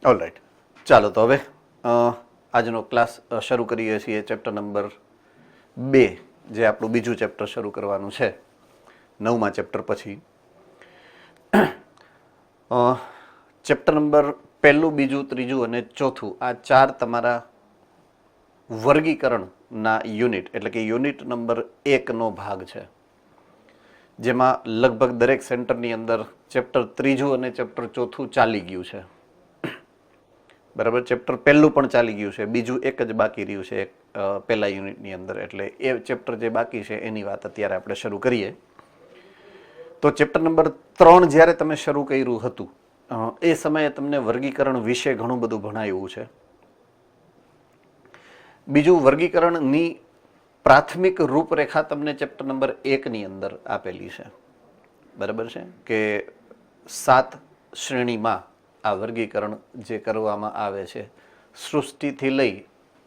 Alright, ચાલો તો હવે આજનો ક્લાસ શરૂ કરીએ છીએ. ચેપ્ટર નંબર 2, જે આપણું બીજું ચેપ્ટર શરૂ કરવાનું છે 9મા ચેપ્ટર પછી. ચેપ્ટર નંબર 1, 2, 3 અને 4, આ 4 તમારા વર્ગીકરણના યુનિટ એટલે કે યુનિટ નંબર 1નો ભાગ છે, જેમાં લગભગ દરેક સેન્ટરની અંદર ચેપ્ટર 3 અને ચેપ્ટર 4 ચાલી ગયું છે. બરાબર, ચેપ્ટર 1 પણ ચાલી ગયું છે, બીજું એક જ બાકી રહ્યું છે પહેલા યુનિટની અંદર. એટલે એ ચેપ્ટર જે બાકી છે એની વાત અત્યારે આપણે શરૂ કરીએ. તો ચેપ્ટર નંબર 3 જ્યારે તમે શરૂ કર્યું હતું એ સમયે તમને વર્ગીકરણ વિશે ઘણું બધું ભણાયું છે. બીજું, વર્ગીકરણની પ્રાથમિક રૂપરેખા તમને ચેપ્ટર નંબર 1ની અંદર આપેલી છે. બરાબર છે કે 7 શ્રેણીમાં આ વર્ગીકરણ જે કરવામાં આવે છે, સૃષ્ટિથી લઈ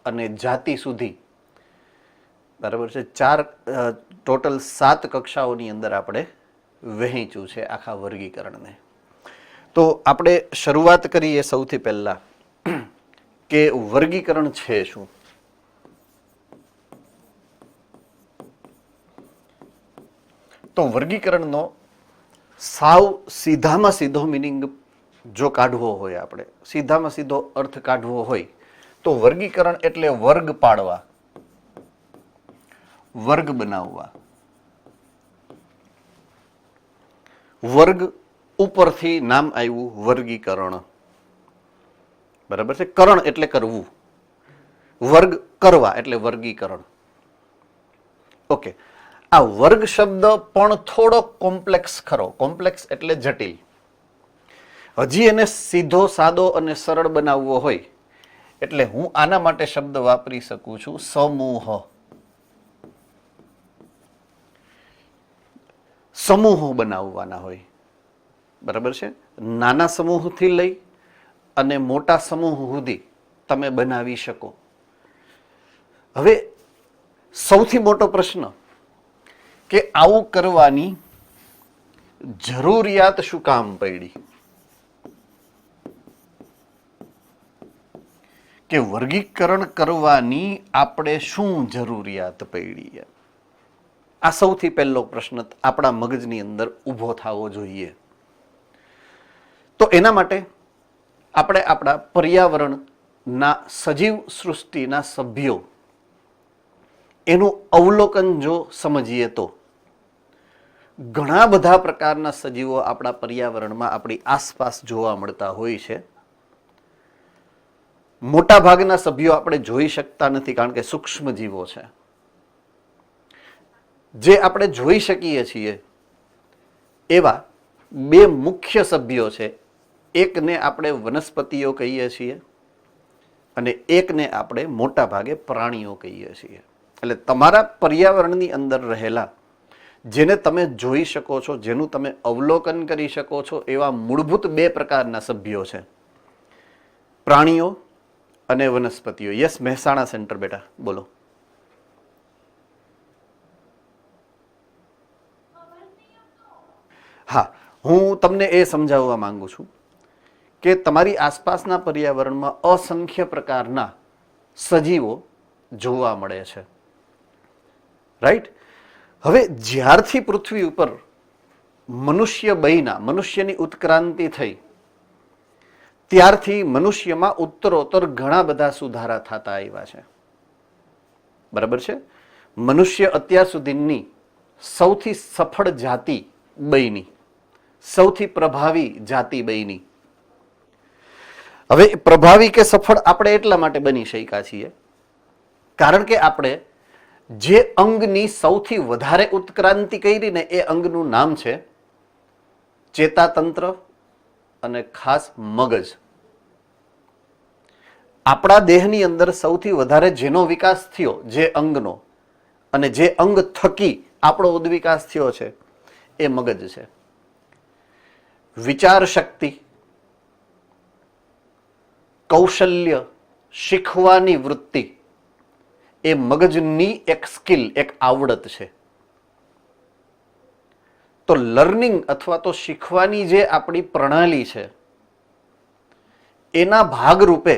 અને જાતિ સુધી. બરાબર છે, ટોટલ 7 કક્ષાઓની અંદર આપણે વહેંચ્યું છે આખા વર્ગીકરણને. તો આપણે શરૂઆત કરીએ સૌથી પહેલા કે વર્ગીકરણ છે શું. તો વર્ગીકરણનો સાવ સીધામાં સીધો મિનિંગ જો કાઢવો હોય, આપણે સીધામાં સીધો અર્થ કાઢવો હોય તો વર્ગીકરણ એટલે વર્ગ પાડવા, વર્ગ બનાવવા. વર્ગ ઉપરથી નામ આવ્યું વર્ગીકરણ. બરાબર છે, કરણ એટલે કરવું, વર્ગ કરવા એટલે વર્ગીકરણ. ઓકે, આ વર્ગ શબ્દ પણ થોડો કોમ્પ્લેક્સ ખરો. કોમ્પ્લેક્સ એટલે જટિલ. હજી એને સીધો, સાદો અને સરળ બનાવવો હોય એટલે હું આના માટે શબ્દ વાપરી શકું છું સમૂહ. સમૂહ બનાવવાના હોય. બરાબર છે, નાના સમૂહથી લઈ અને મોટા સમૂહ સુધી તમે બનાવી શકો. હવે સૌથી મોટો પ્રશ્ન કે આવું કરવાની જરૂરિયાત શું કામ પડી, કે વર્ગીકરણ કરવાની આપણે શું જરૂરિયાત પડી. આ સૌથી પહેલો પ્રશ્ન આપણા મગજની અંદર ઊભો થવો જોઈએ. તો એના માટે આપણે આપણા પર્યાવરણના સજીવ સૃષ્ટિના સભ્યો એનું અવલોકન જો સમજીએ તો ઘણા બધા પ્રકારના સજીવો આપણા પર્યાવરણમાં આપણી આસપાસ જોવા મળતા હોય છે. મોટા ભાગના સભ્યો આપણે જોઈ શકતા નથી કારણ કે સૂક્ષ્મ જીવો છે. જે આપણે જોઈ શકીએ છીએ એવા 2 મુખ્ય સભ્યો છે. એકને આપણે વનસ્પતિઓ કહીએ છીએ અને એકને આપણે મોટા ભાગે પ્રાણીઓ કહીએ છીએ. એટલે તમારા પર્યાવરણની અંદર રહેલા, જેને તમે જોઈ શકો છો, જેનું તમે અવલોકન કરી શકો છો, એવા મૂળભૂત 2 પ્રકારના સભ્યો છે, પ્રાણીઓ અને વનસ્પતિઓ. યસ, મહેસાણા સેન્ટર બેટા, બોલો. હા, હું તમને એ સમજાવવા માંગુ છું કે તમારી આસપાસના પર્યાવરણમાં અસંખ્ય પ્રકારના સજીવો જોવા મળે છે. રાઈટ? હવે જ્યારથી પૃથ્વી ઉપર મનુષ્ય બન્યા, મનુષ્યની ઉત્ક્રાંતિ થઈ, ત્યારથી મનુષ્યમાં ઉત્તરોત્તર ઘણા બધા સુધારા થતા આવ્યા છે. બરાબર છે, મનુષ્ય અત્યાર સુધીની સૌથી સફળ જાતિ બની, સૌથી પ્રભાવી જાતિ બની. હવે પ્રભાવી કે સફળ આપણે એટલા માટે બની શક્યા છીએ કારણ કે આપણે જે અંગની સૌથી વધારે ઉત્ક્રાંતિ કરી ને એ અંગનું નામ છે ચેતાતંત્ર અને ખાસ મગજ. આપણા દેહની અંદર સૌથી વધારે જેનો વિકાસ થયો, જે અંગનો, અને જે અંગ થકી આપણો ઉદ્વિકાસ થયો છે એ મગજ છે. વિચાર શક્તિ, કૌશલ્ય, શીખવાની વૃત્તિ એ મગજની એક સ્કિલ, એક આવડત છે. તો લર્નિંગ અથવા તો શીખવાની જે આપણી પ્રણાલી છે એના ભાગરૂપે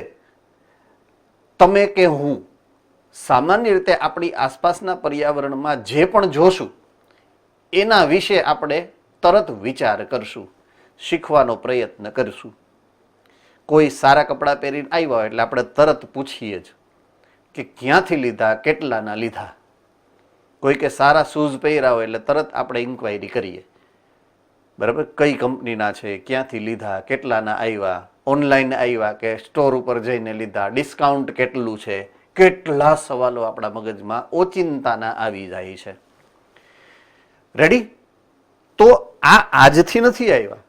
તમે કે હું સામાન્ય રીતે આપણી આસપાસના પર્યાવરણમાં જે પણ જોશું એના વિશે આપણે તરત વિચાર કરશું, શીખવાનો પ્રયત્ન કરશું. કોઈ સારા કપડાં પહેરીને આવ્યા હોય એટલે આપણે તરત પૂછીએ જ કે ક્યાંથી લીધા, કેટલાના લીધા. કોઈ કે સારા શૂઝ પહેર્યા હોય એટલે તરત આપણે ઇન્ક્વાયરી કરીએ, બરાબર, કઈ કંપનીના છે, ક્યાંથી લીધા, કેટલાના આવ્યા, ઓનલાઈન આવ્યા કે સ્ટોર ઉપર જઈને લીધા, ડિસ્કાઉન્ટ કેટલું છે, કેટલા સવાલો આપણા મગજમાં ઓચિંતાના આવી જાય છે. રેડી? તો આ આજથી નથી આવ્યા,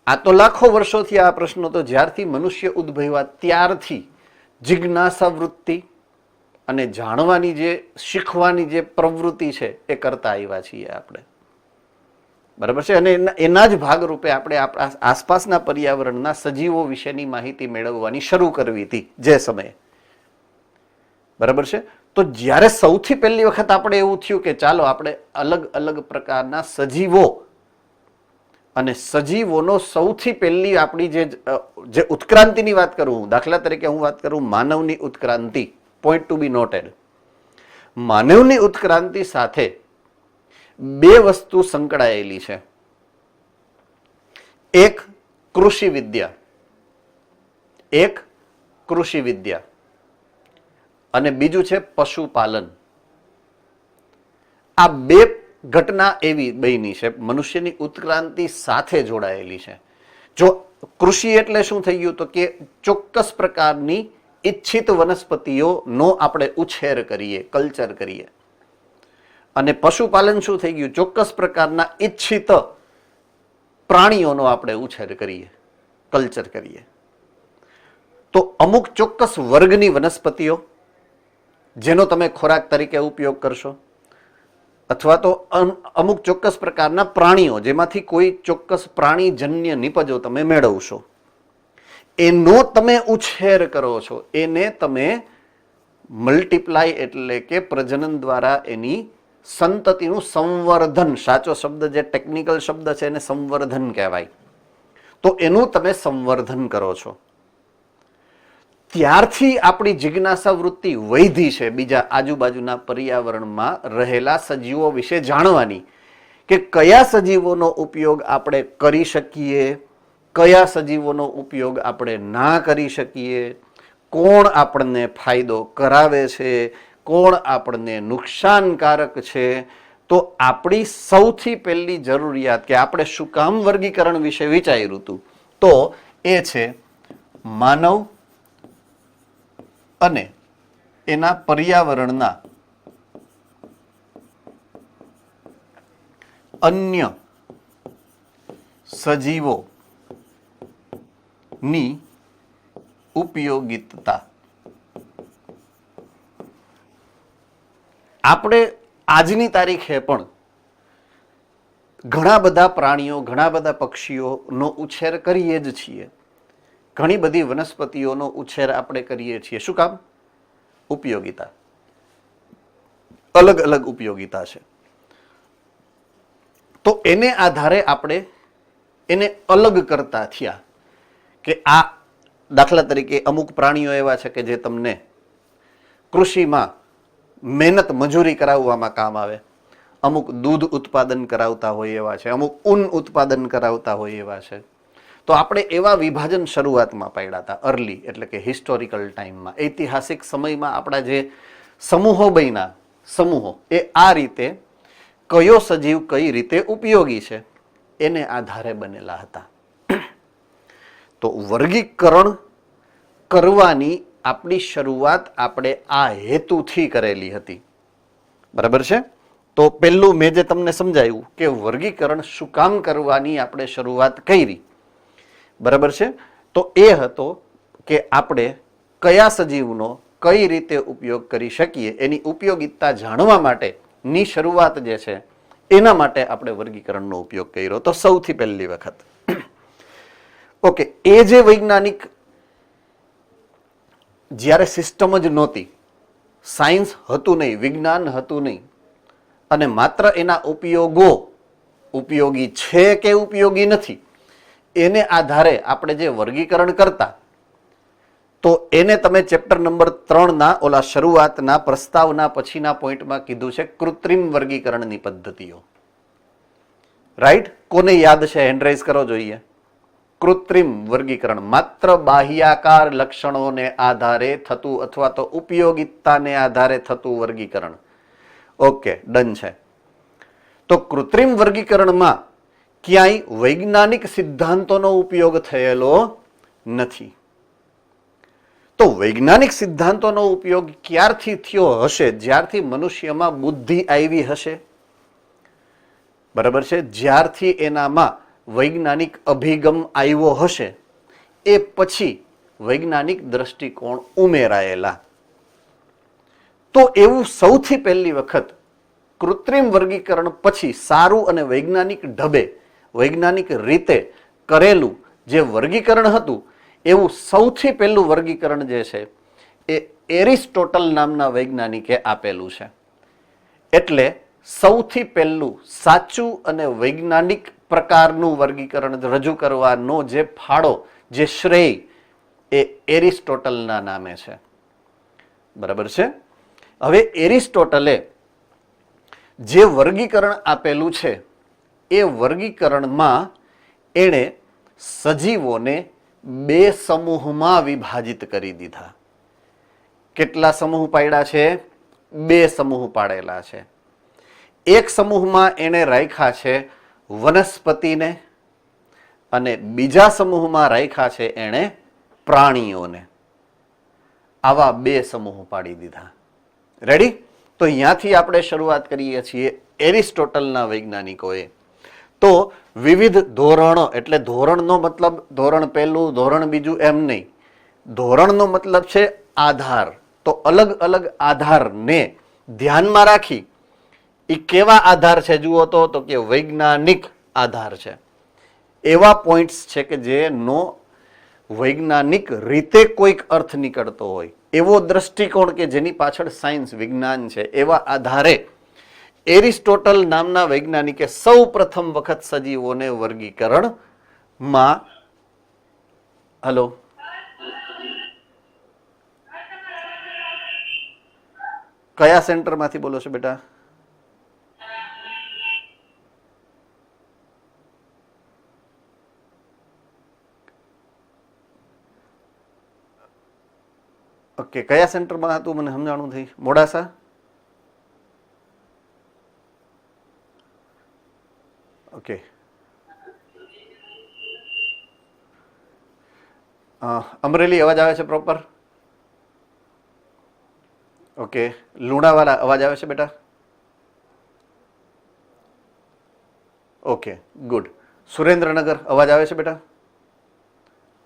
આ તો લાખો વર્ષોથી આ પ્રશ્નો તો જ્યારથી મનુષ્ય ઉદ્ભવ્યા ત્યારથી જિજ્ઞાસા વૃત્તિ અને જાણવાની જે શીખવાની જે પ્રવૃત્તિ છે એ કરતા આવ્યા છીએ આપણે, બરાબર છે. અને એના જ ભાગરૂપે આપણે આપણા આસપાસના પર્યાવરણના સજીવો વિશેની માહિતી મેળવવાની શરૂ કરવી હતી જે સમયે, બરાબર છે. તો જ્યારે સૌથી પહેલી વખત આપણે એવું થયું કે ચાલો આપણે અલગ અલગ પ્રકારના સજીવો અને સજીવોનો સૌથી પહેલી આપણી જે ઉત્ક્રાંતિની વાત કરું, દાખલા તરીકે હું વાત કરું માનવની ઉત્ક્રાંતિ, પોઈન્ટ ટુ બી નોટેડ. માનવની ઉત્ક્રાંતિ સાથે બે વસ્તુ સંકળાયેલી છે. એક કૃષિ વિદ્યા, એક કૃષિ વિદ્યા અને બીજું છે પશુપાલન. આ બે ઘટના એવી બની છે મનુષ્યની ઉત્ક્રાંતિ સાથે જોડાયેલી છે. જો કૃષિ એટલે શું થઈ ગયું તો કે ચોક્કસ પ્રકારની ઈચ્છિત વનસ્પતિઓનો આપણે ઉછેર કરીએ, કલ્ચર કરીએ. અને પશુપાલન શું થઈ ગયું? ચોક્કસ પ્રકારના ઈચ્છિત પ્રાણીઓનો આપણે ઉછેર કરીએ, કલ્ચર કરીએ. તો અમુક ચોક્કસ વર્ગની વનસ્પતિઓ જેનો તમે ખોરાક તરીકે ઉપયોગ કરશો, અથવા તો અમુક ચોક્કસ પ્રકારના પ્રાણીઓ જેમાંથી કોઈ ચોક્કસ પ્રાણીજન્ય નિપજો તમે મેળવશો, એનો તમે ઉછેર કરો છો, એને તમે મલ્ટીપ્લાય એટલે કે પ્રજનન દ્વારા એની સંતતિનું સંવર્ધન, સાચો શબ્દ જે ટેકનિકલ શબ્દ છે એને સંવર્ધન કહેવાય, તો એનું તમે સંવર્ધન કરો છો. ત્યારથી આપણી જિજ્ઞાસા વૃત્તિ વૈધી છે બીજા આજુબાજુના પર્યાવરણમાં રહેલા સજીવો વિશે જાણવાની, કે કયા સજીવોનો ઉપયોગ આપણે કરી શકીએ, કયા સજીવોનો ઉપયોગ આપણે ના કરી શકીએ, કોણ આપણને ફાયદો કરાવે છે, કોણ આપણને નુકસાનકારક છે. તો આપણી સૌથી પહેલી જરૂરિયાત કે આપણે શું કામ વર્ગીકરણ વિશે વિચાર્યું હતું, તો એ છે માનવ અને એના પર્યાવરણના અન્ય સજીવોની ઉપયોગિતા. આપણે આજની તારીખે પણ ઘણા બધા પ્રાણીઓ, ઘણા બધા પક્ષીઓનો ઉછેર કરીએ જ છીએ, ઘણી બધી વનસ્પતિઓનો ઉછેર આપણે કરીએ છીએ. શું કામ? ઉપયોગિતા, અલગ અલગ ઉપયોગિતા છે. તો એને આધારે આપણે એને અલગ કરતા થયા કે આ દાખલા તરીકે અમુક પ્રાણીઓ એવા છે કે જે તમને કૃષિમાં મહેનત મજૂરી કરાવવામાં કામ આવે, અમુક દૂધ ઉત્પાદન કરાવતા હોય એવા છે, અમુક ઊન ઉત્પાદન કરાવતા હોય એવા છે. તો આપણે એવા વિભાજન શરૂઆતમાં પાડ્યા હતા, અર્લી એટલે કે હિસ્ટોરિકલ ટાઈમમાં, ઐતિહાસિક સમયમાં આપણા જે સમૂહો બન્યા, સમૂહો એ આ રીતે કયો સજીવ કઈ રીતે ઉપયોગી છે એને આધારે બનેલા હતા. તો વર્ગીકરણ કરવાની આપણી શરૂઆત આપણે આ હેતુથી કરેલી હતી, બરાબર છે. તો પહેલું મેં જે તમને સમજાવ્યું કે વર્ગીકરણ શું કામ કરવાની આપણે શરૂઆત કરી, બરાબર છે. તો એ હતો કે આપણે કયા સજીવનો કઈ રીતે ઉપયોગ કરી શકીએ એની ઉપયોગિતા જાણવા માટેની શરૂઆત જે છે એના માટે આપણે વર્ગીકરણનો ઉપયોગ કર્યો તો સૌથી પહેલી વખત. ઓકે, એ જે વૈજ્ઞાનિક જ્યારે સિસ્ટમ જ નહોતી, સાયન્સ હતું નહીં, વિજ્ઞાન હતું નહીં, અને માત્ર એના ઉપયોગો ઉપયોગી છે કે ઉપયોગી નથી એને આધારે આપણે જે વર્ગીકરણ કરતા તો એને તમે ચેપ્ટર નંબર 3 ઓલા શરૂઆતના પ્રસ્તાવના પછીના પોઈન્ટમાં કીધું છે કૃત્રિમ વર્ગીકરણની પદ્ધતિઓ. રાઈટ? કોને યાદ છે? હેન્ડરાઇઝ કરો જોઈએ. કૃત્રિમ વર્ગીકરણ માત્ર બાહ્યાકાર લક્ષણોને આધારે થતું અથવા તો ઉપયોગિતાને આધારે થતું વર્ગીકરણ. ઓકે, ડન છે. તો કૃત્રિમ વર્ગીકરણમાં ક્યાંય વૈજ્ઞાનિક સિદ્ધાંતોનો ઉપયોગ થયેલો નથી. તો વૈજ્ઞાનિક સિદ્ધાંતોનો ઉપયોગ ક્યારથી થયો હશે? જ્યારથી મનુષ્યમાં બુદ્ધિ આવી હશે. બરાબર છે? જ્યારથી એનામાં વૈજ્ઞાનિક અભિગમ આવ્યો હશે એ પછી વૈજ્ઞાનિક દ્રષ્ટિકોણ ઉમેરાયેલા. તો એવું સૌથી પહેલી વખત કૃત્રિમ વર્ગીકરણ પછી સારું અને વૈજ્ઞાનિક ઢબે વૈજ્ઞાનિક રીતે કરેલું જે વર્ગીકરણ હતું એવું સૌથી પહેલું વર્ગીકરણ જે છે એ એરિસ્ટોટલ નામના વૈજ્ઞાનિકે આપેલું છે. એટલે સૌથી પહેલું સાચું અને વૈજ્ઞાનિક પ્રકારનું વર્ગીકરણ રજૂ કરવાનો જે ફાળો, જે શ્રેય એ એરિસ્ટોટલના નામે છે. બરાબર છે? હવે એરિસ્ટોટલે જે વર્ગીકરણ આપેલું છે એ વર્ગીકરણમાં એણે સજીવોને 2 સમૂહમાં વિભાજિત કરી દીધા. કેટલા સમૂહ પાડ્યા છે? 2 સમૂહ પાડેલા છે. એક સમૂહમાં એણે રાખ્યા છે વનસ્પતિને અને બીજા સમૂહમાં રાખ્યા છે એણે પ્રાણીઓને. આવા 2 સમૂહ પાડી દીધા. રેડી? તો અહીંયાથી આપણે શરૂઆત કરીએ છીએ એરિસ્ટોટલના વૈજ્ઞાનિકોએ. તો વિવિધ ધોરણો, એટલે ધોરણનો મતલબ ધોરણ પહેલું, ધોરણ બીજું એમ નહીં. ધોરણનો મતલબ છે આધાર. તો અલગ અલગ આધારને ધ્યાનમાં રાખી એ કેવા આધાર છે જુઓ તો કે વૈજ્ઞાનિક આધાર છે. એવા પોઈન્ટ્સ છે કે જેનો વૈજ્ઞાનિક રીતે કોઈક અર્થ નીકળતો હોય, એવો દ્રષ્ટિકોણ કે જેની પાછળ સાયન્સ, વિજ્ઞાન છે, એવા આધારે એરિસ્ટોટલ નામના વૈજ્ઞાનિકે સૌ પ્રથમ વખત સજીવોને વર્ગીકરણમાં હલો કયા સેન્ટરમાંથી બોલો છો બેટા? ઓકે, કયા સેન્ટરમાં હતું મને સમજાણું થઈ? મોડાસા? ઓકે, અમરેલી અવાજ આવે છે પ્રોપર? ઓકે, લુણાવાડા અવાજ આવે છે બેટા? Okay, good. સુરેન્દ્રનગર અવાજ આવે છે બેટા?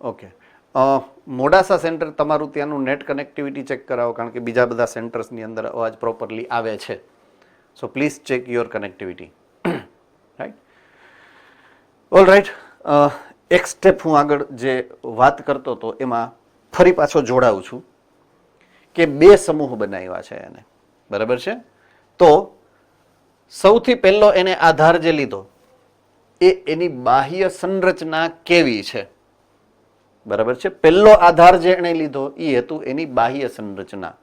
ઓકે. મોડાસા સેન્ટર તમારું ત્યાંનું નેટ કનેક્ટિવિટી ચેક કરાવો, કારણ કે બીજા બધા સેન્ટર્સની અંદર અવાજ પ્રોપરલી આવે છે. So please check your connectivity. Right? All right. એક સ્ટેપ હું આગળ જે વાત કરતો હતો એમાં ફરી પાછો જોડાઉં છું કે 2 સમૂહ બનાવ્યા છે એને. બરાબર છે? તો સૌથી પહેલો એને આધાર જે લીધો એ એની બાહ્ય સંરચના કેવી છે. બરાબર છે? પહેલો આધાર જે એણે લીધો એ હતું એની બાહ્ય સંરચના.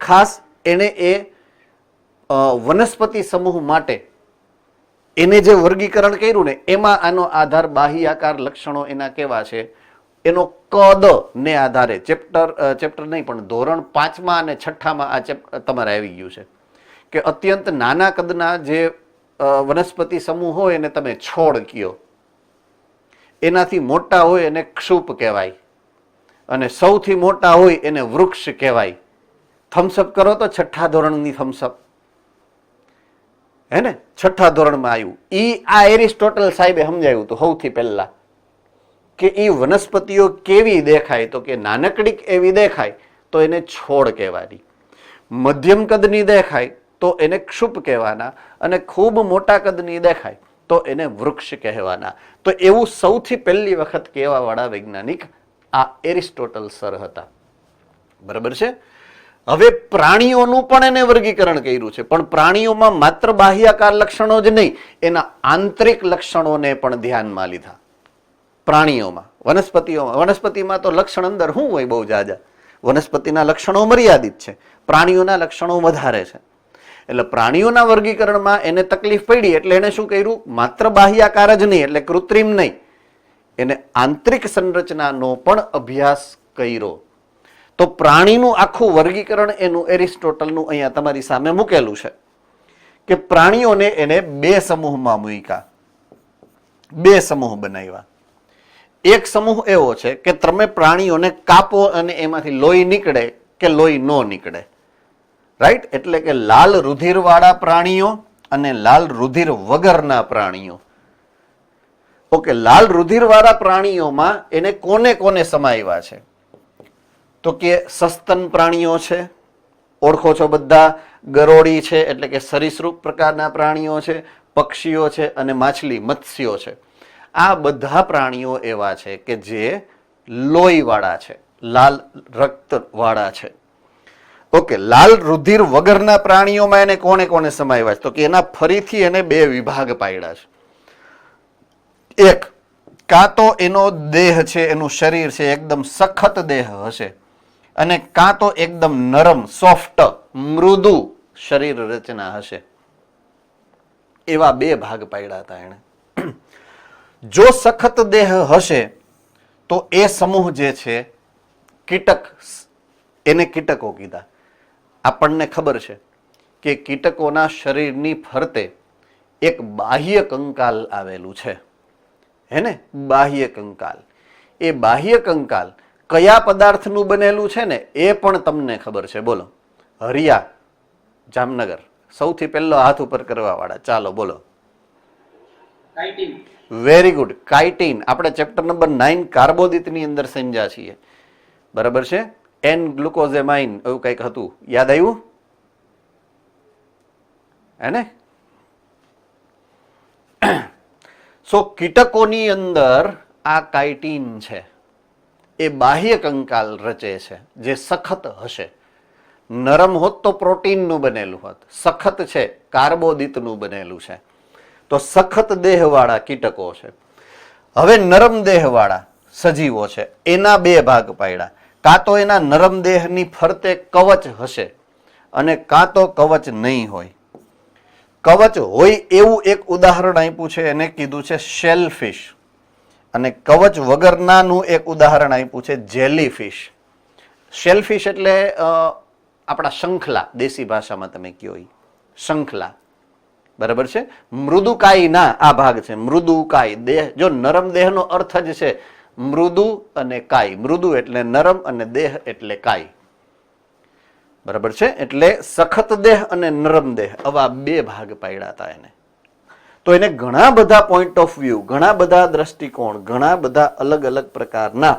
ખાસ એણે એ વનસ્પતિ સમૂહ માટે એને જે વર્ગીકરણ કર્યું ને એમાં આનો આધાર બાહ્યાકાર લક્ષણો એના કેવા છે એનો કદ ને આધારે ચેપ્ટર નહીં પણ ધોરણ 5માં અને 6માં આ ચેપ્ટર તમારે આવી ગયું છે કે અત્યંત નાના કદના જે વનસ્પતિ સમૂહ હોય એને તમે છોડ કયો, એનાથી મોટા હોય એને ક્ષુપ કહેવાય અને સૌથી મોટા હોય એને વૃક્ષ કહેવાય. થમ્સઅપ કરો તો 6થા ધોરણની થમ્સઅપ હે ને, 6થા ધોરણમાં આવ્યું. આ એરિસ્ટોટલ સાહેબે સમજાવ્યું હતું સૌથી પહેલા કે એ વનસ્પતિઓ કેવી દેખાય, તો કે નાનકડી એવી દેખાય તો એને છોડ કહેવાની, મધ્યમ કદની દેખાય તો એને ક્ષુપ કહેવાના અને ખૂબ મોટા કદની દેખાય તો એને વૃક્ષ કહેવાના. તો એવું સૌથી પહેલી વખત કહેવાવાળા વૈજ્ઞાનિક આ એરિસ્ટોટલ સર હતા. બરાબર છે? હવે પ્રાણીઓનું પણ એને વર્ગીકરણ કર્યું છે, પણ પ્રાણીઓમાં માત્ર બાહ્યાકાર લક્ષણો જ નહીં, એના આંતરિક લક્ષણોને પણ ધ્યાનમાં લીધા. પ્રાણીઓમાં. વનસ્પતિમાં તો લક્ષણ અંદર શું હોય બહુ જાજા, વનસ્પતિના લક્ષણો મર્યાદિત છે, પ્રાણીઓના લક્ષણો વધારે છે. એટલે પ્રાણીઓના વર્ગીકરણમાં એને તકલીફ પડી એટલે એને શું કર્યું, માત્ર બાહ્યાકાર જ નહીં એટલે કૃત્રિમ નહીં, એને આંતરિક સંરચનાનો પણ અભ્યાસ કર્યો. તો પ્રાણીનું આખું વર્ગીકરણ એનું એરિસ્ટોટલનું અહીંયા તમારી સામે મૂકેલું છે કે પ્રાણીઓને એને બે સમૂહમાં મૂક્યા, બે સમૂહ બનાવ્યા. એક સમૂહ એવો છે કે તમે પ્રાણીઓને કાપો અને એમાંથી લોહી નીકળે કે લોહી ન નીકળે, રાઈટ? એટલે કે લાલ રુધિર વાળા પ્રાણીઓ અને લાલ રુધિર વગરના પ્રાણીઓ. ઓકે, લાલ રુધિર વાળા પ્રાણીઓમાં એને કોને કોને સમાવ્યા છે? તો કે સસ્તન પ્રાણીઓ છે, ઓળખો છો બધા, ગરોળી છે એટલે કે સરીસૃપ પ્રકારના પ્રાણીઓ છે, પક્ષીઓ છે અને માછલી મત્સ્યો છે. આ બધા પ્રાણીઓ એવા છે કે જે લોહીવાળા છે, લાલ રક્ત વાળા છે. ઓકે, લાલ રુધિર વગરના પ્રાણીઓમાં એને કોને કોને સમાવ્યા છે? તો કે એના ફરીથી એને બે વિભાગ પાડ્યા છે. એક, કાં તો એનો દેહ છે, એનું શરીર છે એકદમ સખત દેહ હશે અને કાં તો એકદમ નરમ સોફ્ટ મૃદુ શરીર રચના હશે. એવા બે ભાગ પાડ્યા હતા એને. જો સખત દેહ હશે તો એ સમૂહ જે છે કીટક, એને કીટકો કીધા. આપણને ખબર છે કે કીટકોના શરીરની ફરતે એક બાહ્ય કંકાલ આવેલું છે, હે ને? બાહ્ય કંકાલ. એ બાહ્ય કંકાલ કયા પદાર્થનું બનેલું છે ને એ પણ તમને ખબર છે. બોલો. હરિયા, જામનગર, સૌથી પહેલો હાથ ઉપર કરવા વાળા, ચાલો બોલો. Very good, chitin. આપણે ચેપ્ટર નંબર 9 કાર્બોદિતની અંદર સમજ્યા છીએ, બરાબર છે? એન ગ્લુકોઝેમાઇન એવું કંઈક હતું, યાદ આવ્યું હે ને? સો કીટકોની અંદર આ કાઇટીન છે, એ બાહ્ય કંકાલ રચે છે જે સખત હશે. નરમ હોત તો પ્રોટીનનું બનેલું હોત, સખત છે કાર્બોદિતનું બનેલું છે. તો સખત દેહવાળા કીટકો છે. હવે નરમ દેહવાળા સજીવો છે, એના બે ભાગ પાડ્યા. કાં તો એના નરમ દેહની ફરતે કવચ હશે અને કાં તો કવચ નહીં હોય. કવચ હોય એવું એક ઉદાહરણ આપ્યું છે, એને કીધું છે શેલફિશ. અને કવચ વગરનાનું એક ઉદાહરણ આપ્યું છે જેલીફિશ. શેલફિશ એટલે આપણા શંખલા, દેશી ભાષામાં તમે કહો એ શંખલા, બરાબર છે? મૃદુકાય ના આ ભાગ છે, મૃદુકાય દેહ. જો નરમ દેહનો અર્થ જ છે મૃદુ અને કાય. મૃદુ એટલે નરમ અને દેહ એટલે કાય, બરાબર છે? એટલે સખત દેહ અને નરમ દેહ, આવા બે ભાગ પાડ્યા હતા એને. તો એને ઘણા બધા પોઈન્ટ ઓફ વ્યૂ, ઘણા બધા દ્રષ્ટિકોણ, ઘણા બધા અલગ અલગ પ્રકારના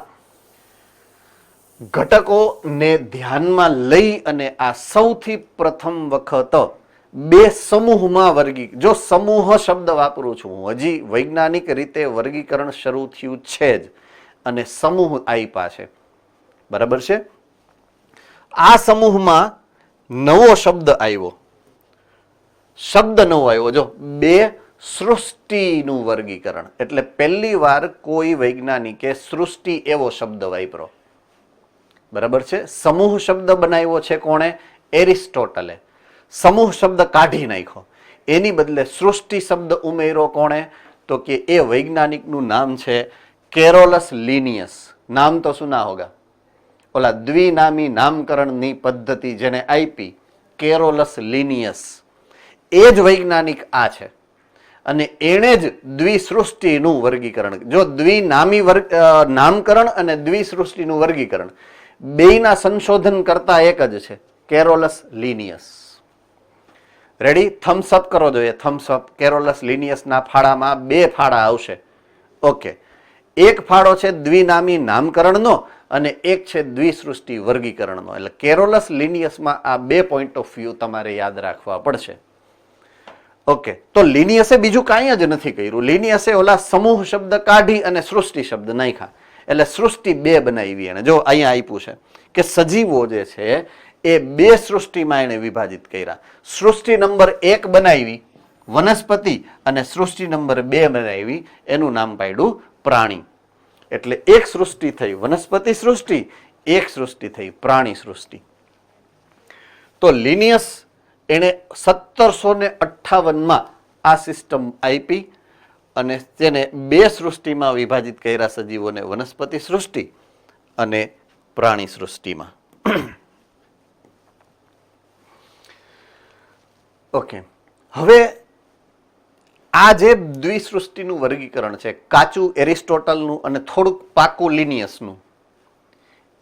ઘટકોને ધ્યાનમાં લઈ અને આ સૌથી પ્રથમ વખત બે સમૂહમાં જો સમૂહ શબ્દ વાપરું છું હું, હજી વૈજ્ઞાનિક રીતે વર્ગીકરણ શરૂ થયું છે જ અને સમૂહ આપ્યા છે, બરાબર છે? આ સમૂહમાં નવો શબ્દ આવ્યો, શબ્દ નવો આવ્યો. જો બે સૃષ્ટિનું વર્ગીકરણ, એટલે પહેલી વાર કોઈ વૈજ્ઞાનિકે સૃષ્ટિ એવો શબ્દ વાપર્યો, બરાબર છે? સમૂહ શબ્દ બનાવ્યો છે કોણે? એરિસ્ટોટલે. સમૂહ શબ્દ કાઢી નાખ્યો, એની બદલે સૃષ્ટિ શબ્દ ઉમેર્યો કોણે? તો કે એ વૈજ્ઞાનિકનું નામ છે કેરોલસ લિનિયસ. નામ તો સુના હોગા, ઓલા દ્વિનામી નામકરણની પદ્ધતિ જેને આપી, કેરોલસ લિનિયસ. એ જ વૈજ્ઞાનિક આ છે અને એણે જ દ્વિસૃષ્ટિનું વર્ગીકરણ. જો દ્વિનામી નામકરણ અને દ્વિસૃષ્ટિનું વર્ગીકરણ બેયના સંશોધન કરતા એક જ છે, Carolus Linnaeus. Ready? Thums up કરો જોઈએ, થમ્સ અપ. કેરોલસ લિનિયસના ફાળામાં બે ફાળા આવશે. ઓકે, એક ફાળો છે દ્વિનામી નામકરણનો અને એક છે દ્વિસૃષ્ટિ વર્ગીકરણનો. એટલે કેરોલસ લિનિયસમાં આ બે પોઈન્ટ ઓફ વ્યૂ તમારે યાદ રાખવા પડશે. ઓકે, તો લિનિયસે બીજું કાંઈ જ નથી કર્યું. લિનિયસે ઓલા સમૂહ શબ્દ કાઢી અને સૃષ્ટિ શબ્દ નાખ્યા, એટલે સૃષ્ટિ બે બનાવી. એને જો અહીંયા આપ્યું છે કે સજીવો જે છે એ બે સૃષ્ટિમાં એને વિભાજિત કર્યા. સૃષ્ટિ નંબર 1 બનાવી વનસ્પતિ અને સૃષ્ટિ નંબર 2 બનાવી, એનું નામ પાડ્યું પ્રાણી. એટલે એક સૃષ્ટિ થઈ વનસ્પતિ સૃષ્ટિ, એક સૃષ્ટિ થઈ પ્રાણી સૃષ્ટિ. તો લિનિયસ એને 1758માં આ સિસ્ટમ આપી અને તેને બે સૃષ્ટિમાં વિભાજિત કર્યા સજીવોને, વનસ્પતિ સૃષ્ટિ અને પ્રાણી સૃષ્ટિમાં. ઓકે, હવે આ જે દ્વિસૃષ્ટિનું વર્ગીકરણ છે, કાચું એરિસ્ટોટલનું અને થોડુંક પાકું લિનિયસનું,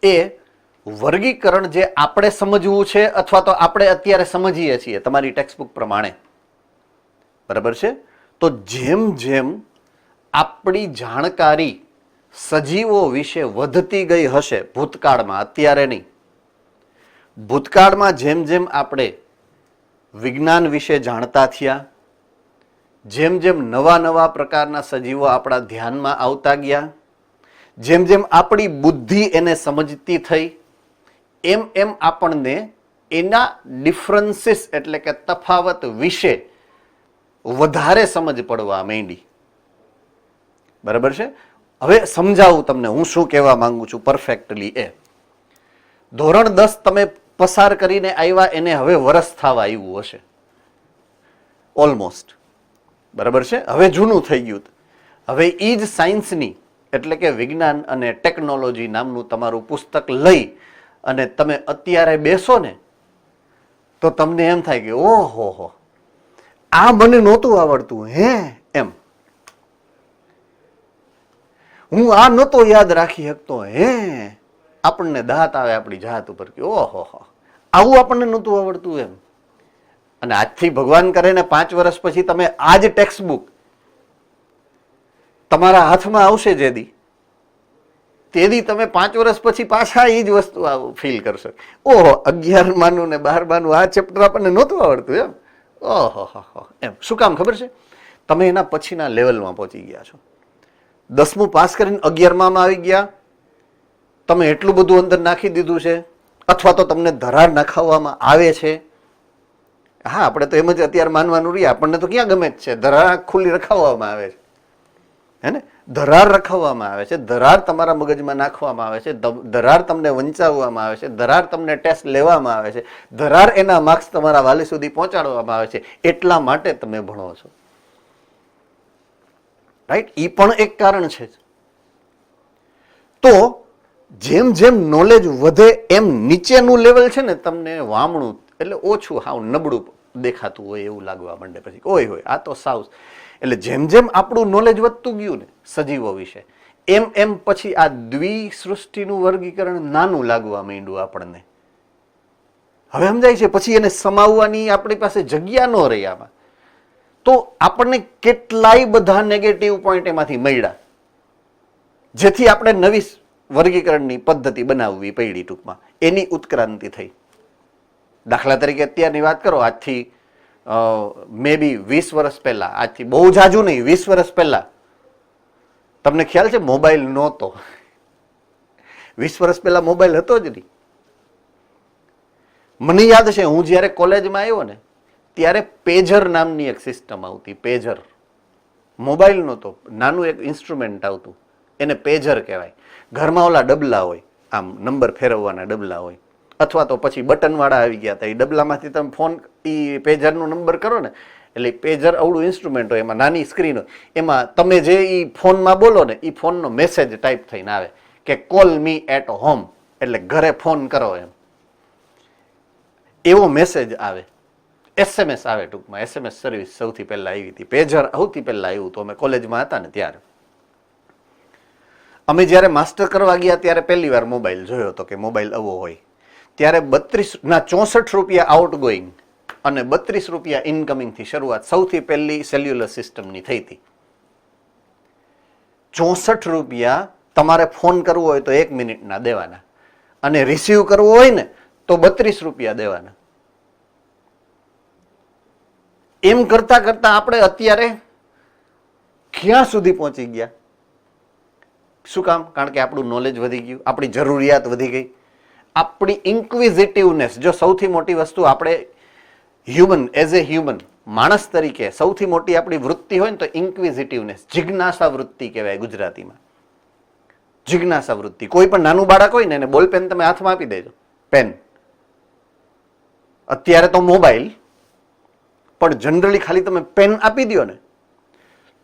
એ વર્ગીકરણ જે આપણે સમજવું છે અથવા તો આપણે અત્યારે સમજીએ છીએ તમારી ટેક્સ્ટબુક પ્રમાણે, બરાબર છે? તો જેમ જેમ આપણી જાણકારી સજીવો વિશે વધતી ગઈ હશે ભૂતકાળમાં, અત્યારે નહીં, ભૂતકાળમાં જેમ જેમ આપણે વિજ્ઞાન વિશે જાણતા થયા, જેમ જેમ નવા નવા પ્રકારના સજીવો આપણા ધ્યાનમાં આવતા ગયા, જેમ જેમ આપણી બુદ્ધિ એને સમજતી થઈ, એમ એમ આપણને એના ડિફરન્સીસ એટલે કે તફાવત વિશે વધારે સમજ પડવા માંડી. બરાબર છે? હવે સમજાવું તમને હું શું કહેવા માંગુ છું પરફેક્ટલી. એ ધોરણ 10 તમે પસાર કરીને આવ્યા એને હવે વરસ થવા આવ્યું હશે ઓલમોસ્ટ. બરાબર છે? હવે જૂનું થઈ ગયું. હવે ઈ જ સાયન્સની એટલે કે વિજ્ઞાન અને ટેકનોલોજી નામનું તમારું પુસ્તક લઈ અને તમે અત્યારે બેસો ને તો તમને એમ થાય કે ઓહો હો, આ મને નહોતું આવડતું, હે એમ, હું આ નહોતો યાદ રાખી શકતો, હે, આપણને દાંત આવે આપણી જાત ઉપર કે ઓહો હો, આવું આપણને નહોતું આવડતું એમ. અને આજથી ભગવાન કરે ને 5 વર્ષ પછી તમે આ જ ટેક્સ્ટબુક તમારા હાથમાં આવશે જેદી, તેદી તમે 5 વર્ષ પછી પાછા એ જ વસ્તુ ફીલ કરશો. ઓહો, 11માનું ને 12માનું આ ચેપ્ટર આપણને નહોતું આવડતું એમ, ઓહો હો એમ. શું કામ ખબર છે? તમે એના પછીના લેવલમાં પહોંચી ગયા છો. 10મું પાસ કરીને 11મામાં આવી ગયા, તમે એટલું બધું અંદર નાખી દીધું છે, અથવા તો તમને ધરાર નખાવવામાં આવે છે. હા, આપણે તો એમ જ અત્યારે માનવાનું રહીએ, આપણને તો ક્યાં ગમે જ છે, ધરાર ખુલ્લી રખાવવામાં આવે છે, હે ને? ધરાર રખાવવામાં આવે છે, ધરાર તમારા મગજમાં નાખવામાં આવે છે, ધરાર તમને વંચાવવામાં આવે છે, ધરાર તમને ટેસ્ટ લેવામાં આવે છે, ધરાર એના માર્ક્સ તમારા વાલી સુધી પહોંચાડવામાં આવે છે. એટલા માટે તમે ભણો છો, રાઈટ? એ પણ એક કારણ છે. તો જેમ જેમ નોલેજ વધે એમ નીચેનું લેવલ છે ને તમને વામણું એટલે ઓછું, હાવ નબળું દેખાતું હોય એવું લાગવા માંડે. પછી ઓય હોય આ તો સાવ. એટલે જેમ જેમ આપણું નોલેજ વધતું ગયું ને સજીવો વિશે, એમ એમ પછી આ દ્વિસૃષ્ટિનું વર્ગીકરણ નાનું લાગવા માંડ્યું આપણને. હવે સમજાય છે? પછી એને સમાવવાની આપણી પાસે જગ્યા ન રહી આમાં. તો આપણને કેટલાય બધા નેગેટિવ પોઈન્ટ એમાંથી મળ્યા, જેથી આપણે નવી વર્ગીકરણની પદ્ધતિ બનાવવી પડી. ટૂંકમાં એની ઉત્ક્રાંતિ થઈ. દાખલા તરીકે અત્યારની વાત કરો, આજથી મે બી 20 વર્ષ પહેલા, આજથી બહુ જાજુ નહીં, 20 વર્ષ પહેલા તમને ખ્યાલ છે મોબાઈલ નહોતો. 20 વર્ષ પહેલા મોબાઈલ હતો જ નહીં. મને યાદ છે હું જયારે કોલેજમાં આવ્યો ને ત્યારે પેજર નામની એક સિસ્ટમ આવતી. પેજર, મોબાઈલ નહોતો, નાનું એક ઇન્સ્ટ્રુમેન્ટ આવતું, એને પેજર કહેવાય. ઘરમાં ઓલા ડબલા હોય, આમ નંબર ફેરવવાના ડબલા હોય, અથવા તો પછી બટન વાળા આવી ગયા હતા. એ ડબલામાંથી તમે ફોન એ પેજરનો નંબર કરો ને એટલે પેજર અવળું ઇન્સ્ટ્રુમેન્ટ હોય, એમાં નાની સ્ક્રીન હોય, એમાં તમે જે એ ફોનમાં બોલો ને એ ફોનનો મેસેજ ટાઈપ થઈને આવે કે કોલ મી એટ હોમ, એટલે ઘરે ફોન કરો એમ, એવો મેસેજ આવે. SMS આવે ટૂંકમાં. SMS સર્વિસ સૌથી પહેલા આવી હતી. પેજર સૌથી પહેલા આવ્યું તો અમે કોલેજમાં હતા ને ત્યારે. અમે જયારે માસ્ટર કરવા ગયા ત્યારે પહેલી વાર મોબાઈલ જોયો હતો કે મોબાઈલ આવો હોય. ત્યારે 64 રૂપિયા આઉટ ગોઈંગ અને 32 રૂપિયા ઇનકમિંગ થી શરૂઆત સૌથી પહેલી સેલ્યુલર સિસ્ટમની થઈ હતી. 64 રૂપિયા તમારે ફોન કરવો હોય તો 1 મિનિટના દેવાના અને રિસીવ કરવો હોય ને તો 32 રૂપિયા દેવાના. એમ કરતા કરતા આપણે અત્યારે ક્યાં સુધી પહોંચી ગયા? શું કામ? કારણ કે આપણું નોલેજ વધી ગયું, આપણી જરૂરિયાત વધી ગઈ, આપણી ઇન્ક્વિઝિટિવનેસ. જો સૌથી મોટી વસ્તુ આપણે હ્યુમન, એઝ એ હ્યુમન માણસ તરીકે સૌથી મોટી આપણી વૃત્તિ હોય ને તો ઇન્ક્વિઝિટિવનેસ, જિજ્ઞાસા વૃત્તિ કહેવાય ગુજરાતીમાં. જિજ્ઞાસા વૃત્તિ. કોઈ પણ નાનું બાળક હોય ને એને બોલ પેન તમે હાથમાં આપી દેજો, પેન. અત્યારે તો મોબાઈલ, પણ જનરલી ખાલી તમે પેન આપી દો ને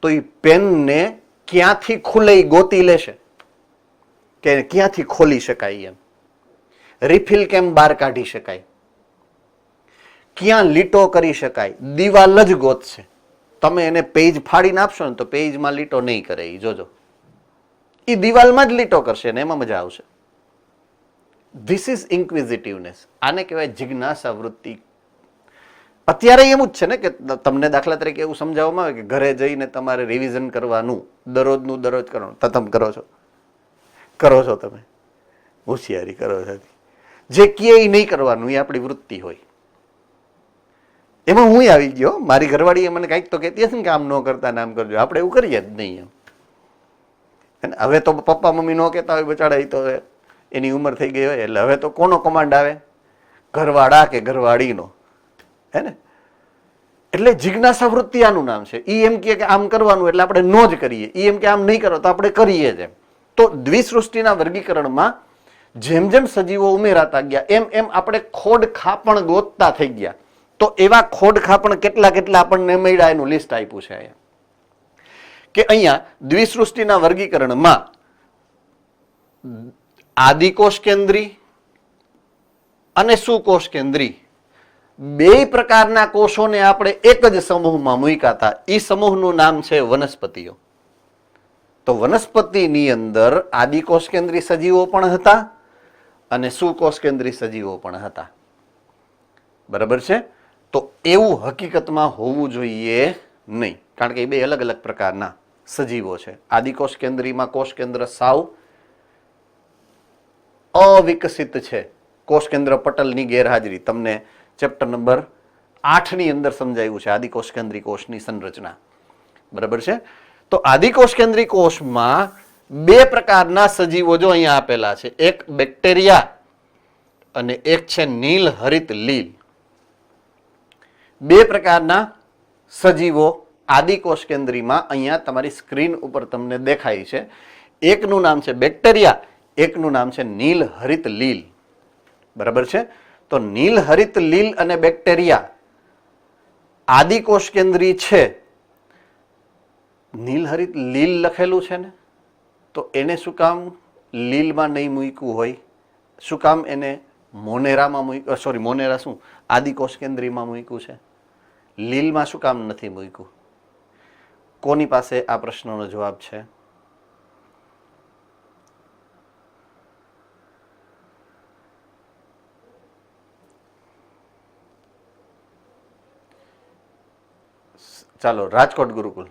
તો એ પેનને ક્યાંથી ખુલે ગોતી લેશે કે ક્યાંથી ખોલી શકાય, એમ રિફિલ કેમ બહાર કાઢી શકાય, ક્યાં લીટો કરી શકાય, દિવાલ જ ગોતશે. તમે એને પેજ ફાડીને આપશો ને તો પેજમાં લીટો નહીં કરે, એ જોજો, એ દિવાલમાં જ લીટો કરશે ને એમાં મજા આવશે. This is inquisitiveness. આને કહેવાય જિજ્ઞાસા વૃત્તિ. અત્યારે એવું જ છે ને કે તમને દાખલા તરીકે એવું સમજાવવામાં આવે કે ઘરે જઈને તમારે રિવિઝન કરવાનું, દરરોજનું દરરોજ કરવાનું. તો તમે કરો છો તમે હોશિયારી કરો છો. જે કહે એ નહીં કરવાનું, એ આપણી વૃત્તિ હોય. એમાં હું આવી ગયો, મારી ઘરવાળીએ મને કંઈક તો કહેતી હશે ને કે આમ ન કરતા ને આમ કરજો. આપણે એવું કરીએ જ નહીં એમ. હવે તો પપ્પા મમ્મી ન કહેતા હોય બચાડા, તો એની ઉંમર થઈ ગઈ હોય એટલે હવે તો કોનો કમાન્ડ આવે? ઘરવાળા કે ઘરવાળીનો, હે ને? એટલે જિજ્ઞાસા વૃત્તિ આનું નામ છે. ઈ એમ કે આમ કરવાનું એટલે આપણે નો જ કરીએ, ઈ એમ કે આમ નહીં કરો તો આપણે કરીએ જ એમ. તો દ્વિસૃષ્ટિના વર્ગીકરણમાં જેમ જેમ સજીવો ઉમેરાતા ગયા એમ એમ આપણે ખોડ ખાપણ ગોતતા થઈ ગયા. તો એવા ખોડ ખાપણ કેટલા કેટલા આપણને મળ્યા એનું લિસ્ટ આપ્યું છે અહીંયા. કે અહીંયા દ્વિસૃષ્ટિના વર્ગીકરણમાં આદિકોષ કેન્દ્રી અને સુકોષ કેન્દ્રી બે પ્રકારના કોષોને આપણે એક જ સમૂહમાં મૂક્યા હતા. એ સમૂહનું નામ છે વનસ્પતિઓ. તો વનસ્પતિની અંદર આદિકોષ કેન્દ્રી સજીવો પણ હતા અને સુકોષ કેન્દ્રી સજીવો પણ હતા. બરાબર છે? તો એવું હકીકતમાં હોવું જોઈએ નહીં, કારણ કે એ બે અલગ અલગ પ્રકારના સજીવો છે. આદિકોષ કેન્દ્રીમાં કોષ કેન્દ્ર સાવ અવિકસિત છે. કોષ કેન્દ્ર પટલની ગેરહાજરી તમને ચેપ્ટર નંબર 8 ની અંદર સમજાયું છે, આદિકોષ કેન્દ્રી કોષની સંરચના. બરાબર છે? તો આદિકોષ કેન્દ્રી કોષમાં બે પ્રકારના સજીવો જો અહીંયા આપેલા છે, એક બેક્ટેરિયા અને એક છે નીલ હરિત લીલ. બે પ્રકારના સજીવો આદિકોષ કેન્દ્રીમાં અહીંયા તમારી સ્ક્રીન ઉપર તમને દેખાય છે. એકનું નામ છે બેક્ટેરિયા, એકનું નામ છે નીલ હરિત લીલ. બરાબર છે? તો નીલ હરિત લીલ અને બેક્ટેરિયા આદિકોષ કેન્દ્રી છે. નીલ હરિત લીલ લખેલું છે ને, તો એને શું કામ લીલમાં નહીં મૂક્યું હોય? શું કામ એને મોનેરામાં મૂક્યું? સોરી, મોનેરા શું આદિકોષ કેન્દ્રીમાં મૂક્યું છે, લીલમાં શું કામ નથી મૂક્યું? કોની પાસે આ પ્રશ્નનો જવાબ છે? ચાલો, રાજકોટ ગુરુકુલ.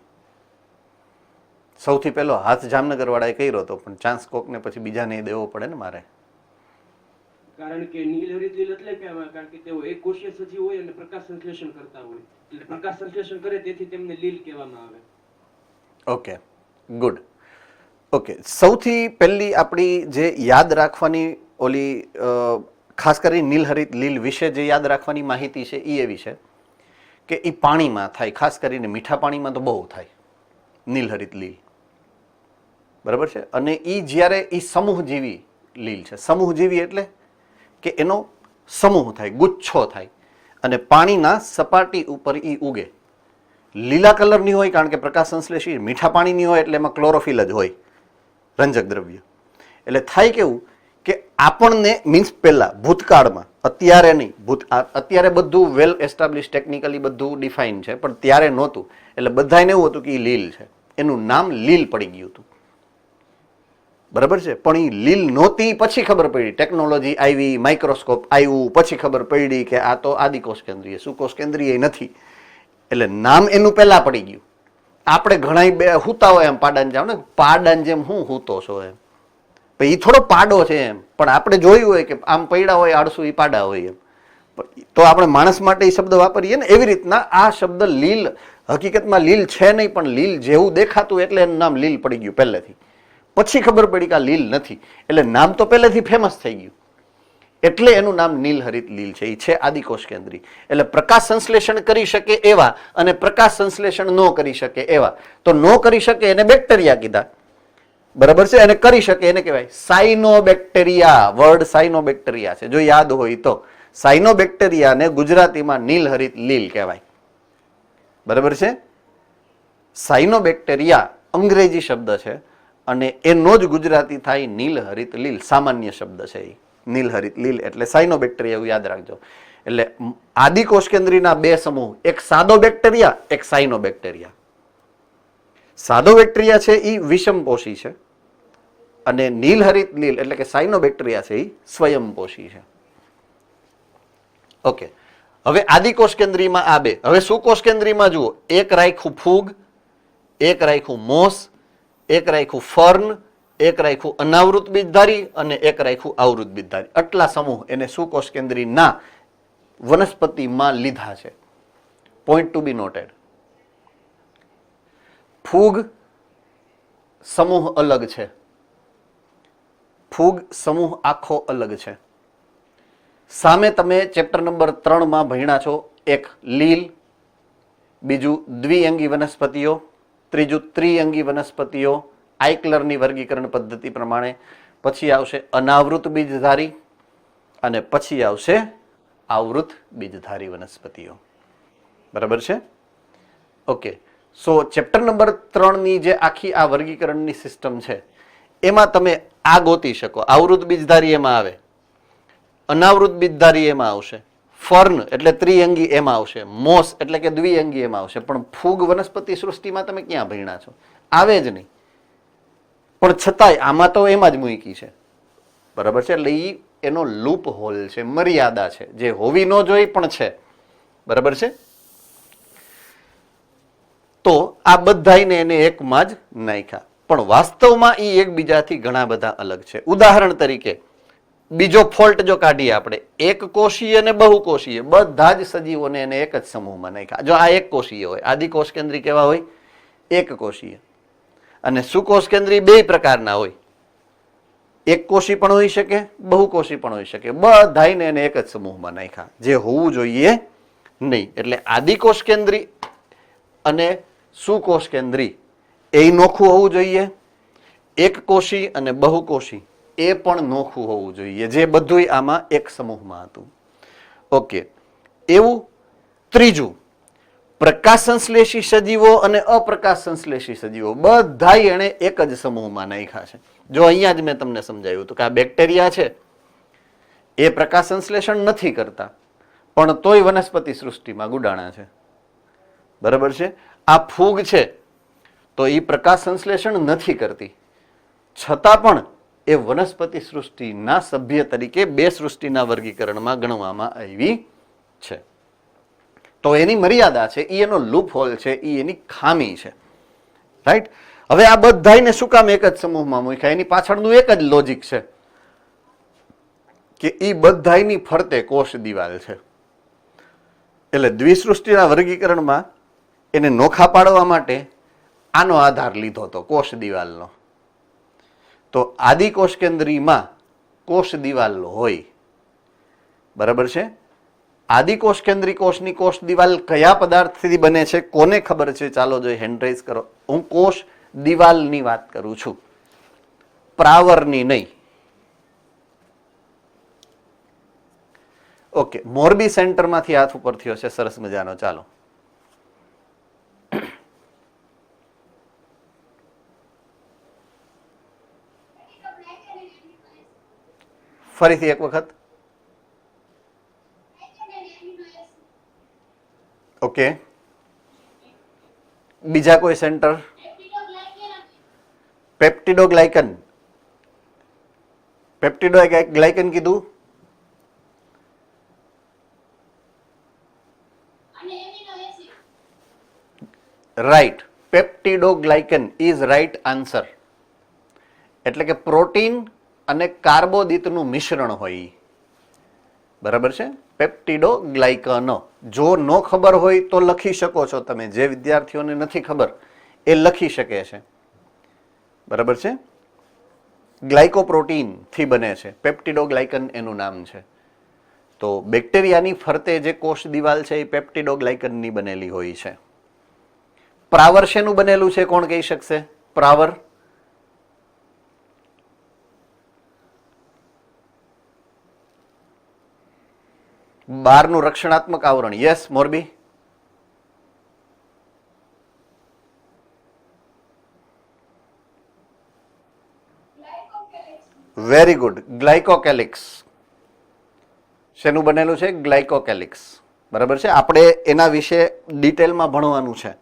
સૌથી પહેલો હાથ જામનગર વાળાએ કર્યો હતો, પણ ચાન્સ કોકને પછી બીજાને દેવો પડે ને મારે. કારણ કે નીલ હરિત લીલ એટલે કહેવાય કારણ કે તેઓ એક કોષીય સજીવ હોય અને પ્રકાશ સંશ્લેષણ કરતા હોય, એટલે પ્રકાશ સંશ્લેષણ કરે તેથી તેમને લીલ કહેવામાં આવે. Okay, good. ઓકે, સૌથી પહેલી આપણી જે યાદ રાખવાની ઓલી ખાસ કરીને નીલ હરિત લીલ વિશે જે યાદ રાખવાની માહિતી છે એ એવી છે કે એ પાણીમાં થાય, ખાસ કરીને મીઠા પાણીમાં તો બહુ થાય નીલ હરિત લીલ. બરાબર છે? અને એ જ્યારે એ સમૂહ જેવી લીલ છે. સમૂહ જેવી એટલે કે એનો સમૂહ થાય, ગુચ્છો થાય અને પાણીના સપાટી ઉપર ઈ ઉગે. લીલા કલરની હોય કારણ કે પ્રકાશ સંશ્લેષી. મીઠા પાણીની હોય એટલે એમાં ક્લોરોફિલ જ હોય, રંજક દ્રવ્ય. એટલે થાય કેવું કે આપણને મીન્સ પહેલા ભૂતકાળમાં, અત્યારે નહીં, અત્યારે બધું વેલ એસ્ટાબ્લિશ ટેકનિકલી બધું ડિફાઇન છે, પણ ત્યારે નહોતું. એટલે બધાને એવું હતું કે એ લીલ છે, એનું નામ લીલ પડી ગયું હતું. બરાબર છે? પણ એ લીલ નહોતી પછી ખબર પડી, ટેકનોલોજી આવી, માઇક્રોસ્કોપ આવ્યું, પછી ખબર પડી કે આ તો આદિકોષ કેન્દ્રીય, સુકોષ કેન્દ્રીય નથી. એટલે નામ એનું પહેલા પડી ગયું. આપણે ઘણા બે હુતા હોય એમ પાડાને જાવ ને, પાડાને જેમ હું હૂતો છો એમ, એ થોડો પાડો છે એમ, પણ આપણે જોયું હોય કે આમ પૈડા હોય આળસુ, એ પાડા હોય એમ. તો આપણે માણસ માટે એ શબ્દ વાપરીએ ને, એવી રીતના આ શબ્દ લીલ હકીકતમાં લીલ છે નહીં, પણ લીલ જેવું દેખાતું એટલે એનું નામ લીલ પડી ગયું પહેલેથી. પછી ખબર પડી કે આ લીલ નથી, એટલે નામ તો પહેલેથી ફેમસ થઈ ગયું, એટલે એનું નામ નીલ હરિત લીલ છે. એ છે આદિકોષ કેન્દ્રી. એટલે પ્રકાશ સંશ્લેષણ કરી શકે એવા અને પ્રકાશ સંશ્લેષણ ન કરી શકે એવા. તો ન કરી શકે એને બેક્ટેરિયા કીધા. બરાબર છે, અને કરી શકે એને કહેવાય સાયનોબેક્ટેરિયા. વર્ડ સાયનોબેક્ટેરિયા છે, જો યાદ હોય તો. સાયનોબેક્ટેરિયાને ગુજરાતીમાં નીલહરિત લીલ કહેવાય. બરાબર છે. સાયનોબેક્ટેરિયા અંગ્રેજી શબ્દ છે અને એનો જ ગુજરાતી થાય નીલહરિત લીલ. સામાન્ય શબ્દ છે એ નીલહરિત લીલ એટલે સાયનોબેક્ટેરિયા, એવું યાદ રાખજો. એટલે આદિકોષકેન્દ્રીના બે સમૂહ, એક સાદો બેક્ટેરિયા, એક સાયનોબેક્ટેરિયા. સાદો બેક્ટેરિયા છે એ વિષમપોષી છે અને નીલહરિત લીલ એટલે કે સાયનોબેક્ટેરિયા છે એ સ્વયંપોષી છે. ઓકે, હવે આદિકોષકેન્દ્રીમાં આ બે. હવે સુકોષકેન્દ્રીમાં જુઓ, એક રાખ્યું ફૂગ, એક રાખ્યું મોસ, એક રાખ્યું ફર્ન, એક રાખ્યું અનાવૃત બીજધારી અને એક રાખ્યું આવૃત બીજધારી. આટલા સમૂહ એને સુકોષકેન્દ્રીના વનસ્પતિમાં લીધા છે. પોઈન્ટ ટુ બી નોટેડ. ફૂગ સમૂહ અલગ છે, ફૂગ સમૂહ આખો અલગ છે. સામે તમે ચેપ્ટર નંબર 3 માં ભણ્યા છો, એક લીલ, બીજું દ્વિઅંગી વનસ્પતિઓ, ત્રીજું ત્રિઅંગી વનસ્પતિઓ આઇકલરની વર્ગીકરણ પદ્ધતિ પ્રમાણે, પછી આવશે અનાવૃત બીજધારી અને પછી આવશે આવૃત બીજધારી વનસ્પતિઓ. બરાબર છે? ઓકે, સો ચેપ્ટર નંબર 3 ની જે આખી આ વર્ગીકરણની સિસ્ટમ છે એમાં તમે આ ગોતી શકો. આવૃત બીજધારી એમાં આવે, અનાવૃત બીજધારી એમાં આવશે, ફર્ન એટલે ત્રિઅંગી એમાં આવશે, મોસ એટલે કે દ્વિઅંગી એમાં આવશે. પણ ફૂગ વનસ્પતિ સૃષ્ટિમાં તમે ક્યાં ભણ્યા છો? આવે જ નહીં. પણ છતાંય આમાં તો એમાં જ મૂકી છે. બરાબર છે? એટલે એનો લૂપ હોલ છે, મર્યાદા છે, જે હોવી ન જોઈ પણ છે. બરાબર છે? તો આ બધાને એને એકમાં જ નાખ્યા, પણ વાસ્તવમાં એ એકબીજાથી ઘણા બધા અલગ છે. ઉદાહરણ તરીકે બીજો ફોલ્ટ જો કાઢીએ આપણે, એક કોષીય અને બહુકોષીય, બધા જ સજીવોને એને એક જ સમૂહમાં નાખ્યા. જો આ એક કોષીય હોય, આદિકોષ કેન્દ્રી કેવા હોય? એક કોષીય. અને સુકોષ કેન્દ્રી બે પ્રકારના હોય, એક કોષી પણ હોઈ શકે, બહુકોષી પણ હોઈ શકે. બધાને એને એક જ સમૂહમાં નાખ્યા, જે હોવું જોઈએ નહીં. એટલે આદિકોષ કેન્દ્રી અને સુકોષ કેન્દ્રી એ નોખું હોવું જોઈએ, એક કોષી અને બહુકોષી એ પણ નોખું હોવું જોઈએ, જે બધું આમાં એક સમૂહમાં હતું. ઓકે, એવું ત્રીજું, પ્રકાશ સંશ્લેષી સજીવો અને અપ્રકાશ સંશ્લેષી સજીવો બધા એને એક જ સમૂહમાં નાખ્યા છે. જો અહીંયા જ મેં તમને સમજાવ્યું હતું કે આ બેક્ટેરિયા છે એ પ્રકાશ સંશ્લેષણ નથી કરતા, પણ તોય વનસ્પતિ સૃષ્ટિમાં ગુડાણા છે. બરાબર છે? આ ફૂગ છે તો એ પ્રકાશ સંશ્લેષણ નથી કરતી, છતાં પણ એ વનસ્પતિ સૃષ્ટિના સભ્ય તરીકે બે સૃષ્ટિના વર્ગીકરણમાં ગણવામાં આવી છે. તો એની મર્યાદા છે, એ એનો લૂપ હોલ છે, એ એની ખામી છે. રાઈટ? હવે આ બધાને શું કામ એક જ સમૂહમાં મૂક્યા? એની પાછળનું એક જ લોજિક છે કે એ બધાની ફરતે કોષ દિવાલ છે. એટલે દ્વિસૃષ્ટિના વર્ગીકરણમાં એને નોખા પાડવા માટે આનો આધાર લીધો હતો, કોષ દિવાલનો. તો આદિકોષ કેન્દ્રીમાં કોષ દિવાલ હોય. બરાબર છે? આદિકોષ કેન્દ્રી કોષની કોષ દિવાલ કયા પદાર્થથી બને છે? કોને ખબર છે? ચાલો જો હેન્ડ રેઝ કરો. હું કોષ દિવાલની વાત કરું છું, પ્રાવરની નહીં. ઓકે, મોરબી સેન્ટરમાંથી હાથ ઉપર થયો છે, સરસ મજાનો. ચાલો, ફરીથી એક વખત. ઓકે, બીજા કોઈ સેન્ટર? પેપ્ટિડોગ્લાયકન. પેપ્ટિડોગ્લાયકન કીધું. Right, peptidoglycan is right answer. એટલે કે પ્રોટીન અને કાર્બોદિતનું મિશ્રણ હોય. બરાબર છે? પેપ્ટિડોગ્લાયકન. જો ન ખબર હોય તો લખી શકો છો તમે, જે વિદ્યાર્થીઓને નથી ખબર એ લખી શકે છે. બરાબર છે? ગ્લાયકોપ્રોટીન થી બને છે, પેપ્ટિડોગ્લાયકન એનું નામ છે. તો બેક્ટેરિયાની ફરતે જે કોષ દિવાલ છે એ પેપ્ટિડોગ્લાયકનની બનેલી હોય છે. પ્રાવર શેનું બનેલું છે? કોણ કહી શકશે? પ્રાવર બહારનું રક્ષણાત્મક આવરણ. Yes Morbi. Very good. Glycocalyx. શેનું બનેલું છે? ગ્લાયકોકેલિક્સ. બરાબર છે. આપણે એના વિશે ડિટેલમાં ભણવાનું છે,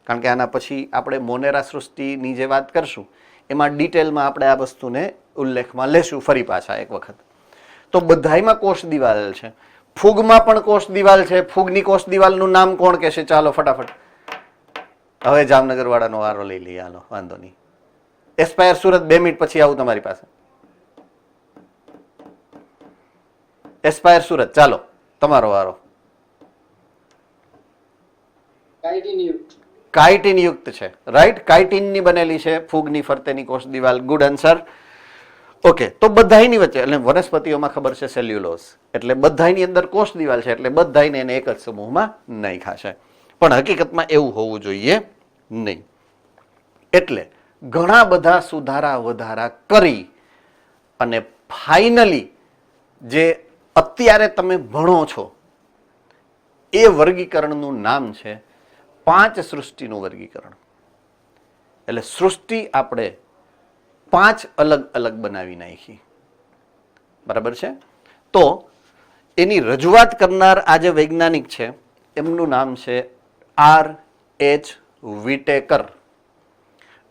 કારણ કે આના પછી આપણે મોનેરા સૃષ્ટિની જે વાત કરશું એમાં ડિટેલમાં આપણે આ વસ્તુને ઉલ્લેખમાં લેશું ફરી પાછા એક વખત. તો બધાયમાં કોષ દિવાલ છે. ફૂગમાં પણ કોષ દિવાલ છે. ફૂગની કોષ દિવાલનું નામ કોણ કહેશે? ચાલો ફટાફટ. હવે જામનગર વાળાનો વારો લઈ લઈએ. હાલો, વાંધો નહીં. એસ્પાયર સુરત 2 મિનિટ પછી આવું તમારી પાસે. એસ્પાયર સુરત, ચાલો તમારો વારો. કાઇટિન યુક્ત છે, રાઈટ. કાઇટિનની બનેલી છે ફૂગની ફરતેની કોષ દિવાલ. Good answer. ઓકે, તો બધાયની વચ્ચે, એટલે વનસ્પતિઓમાં ખબર છે સેલ્યુલોઝ, એટલે બધાયની અંદર કોષ દિવાલ છે, એટલે બધાયને એને એક જ સમૂહમાં નાખ્યા છે. પણ હકીકતમાં એવું હોવું જોઈએ નહીં. એટલે ઘણા બધા સુધારા વધારા કરી અને ફાઇનલી જે અત્યારે તમે ભણો છો એ વર્ગીકરણનું નામ છે 5 સૃષ્ટિનું વર્ગીકરણ. એટલે સૃષ્ટિ આપણે 5 અલગ અલગ બનાવી નાખી. બરાબર છે. તો એની રજૂઆત કરનાર આ જે વૈજ્ઞાનિક છે એમનું નામ છે R.H. વિટેકર.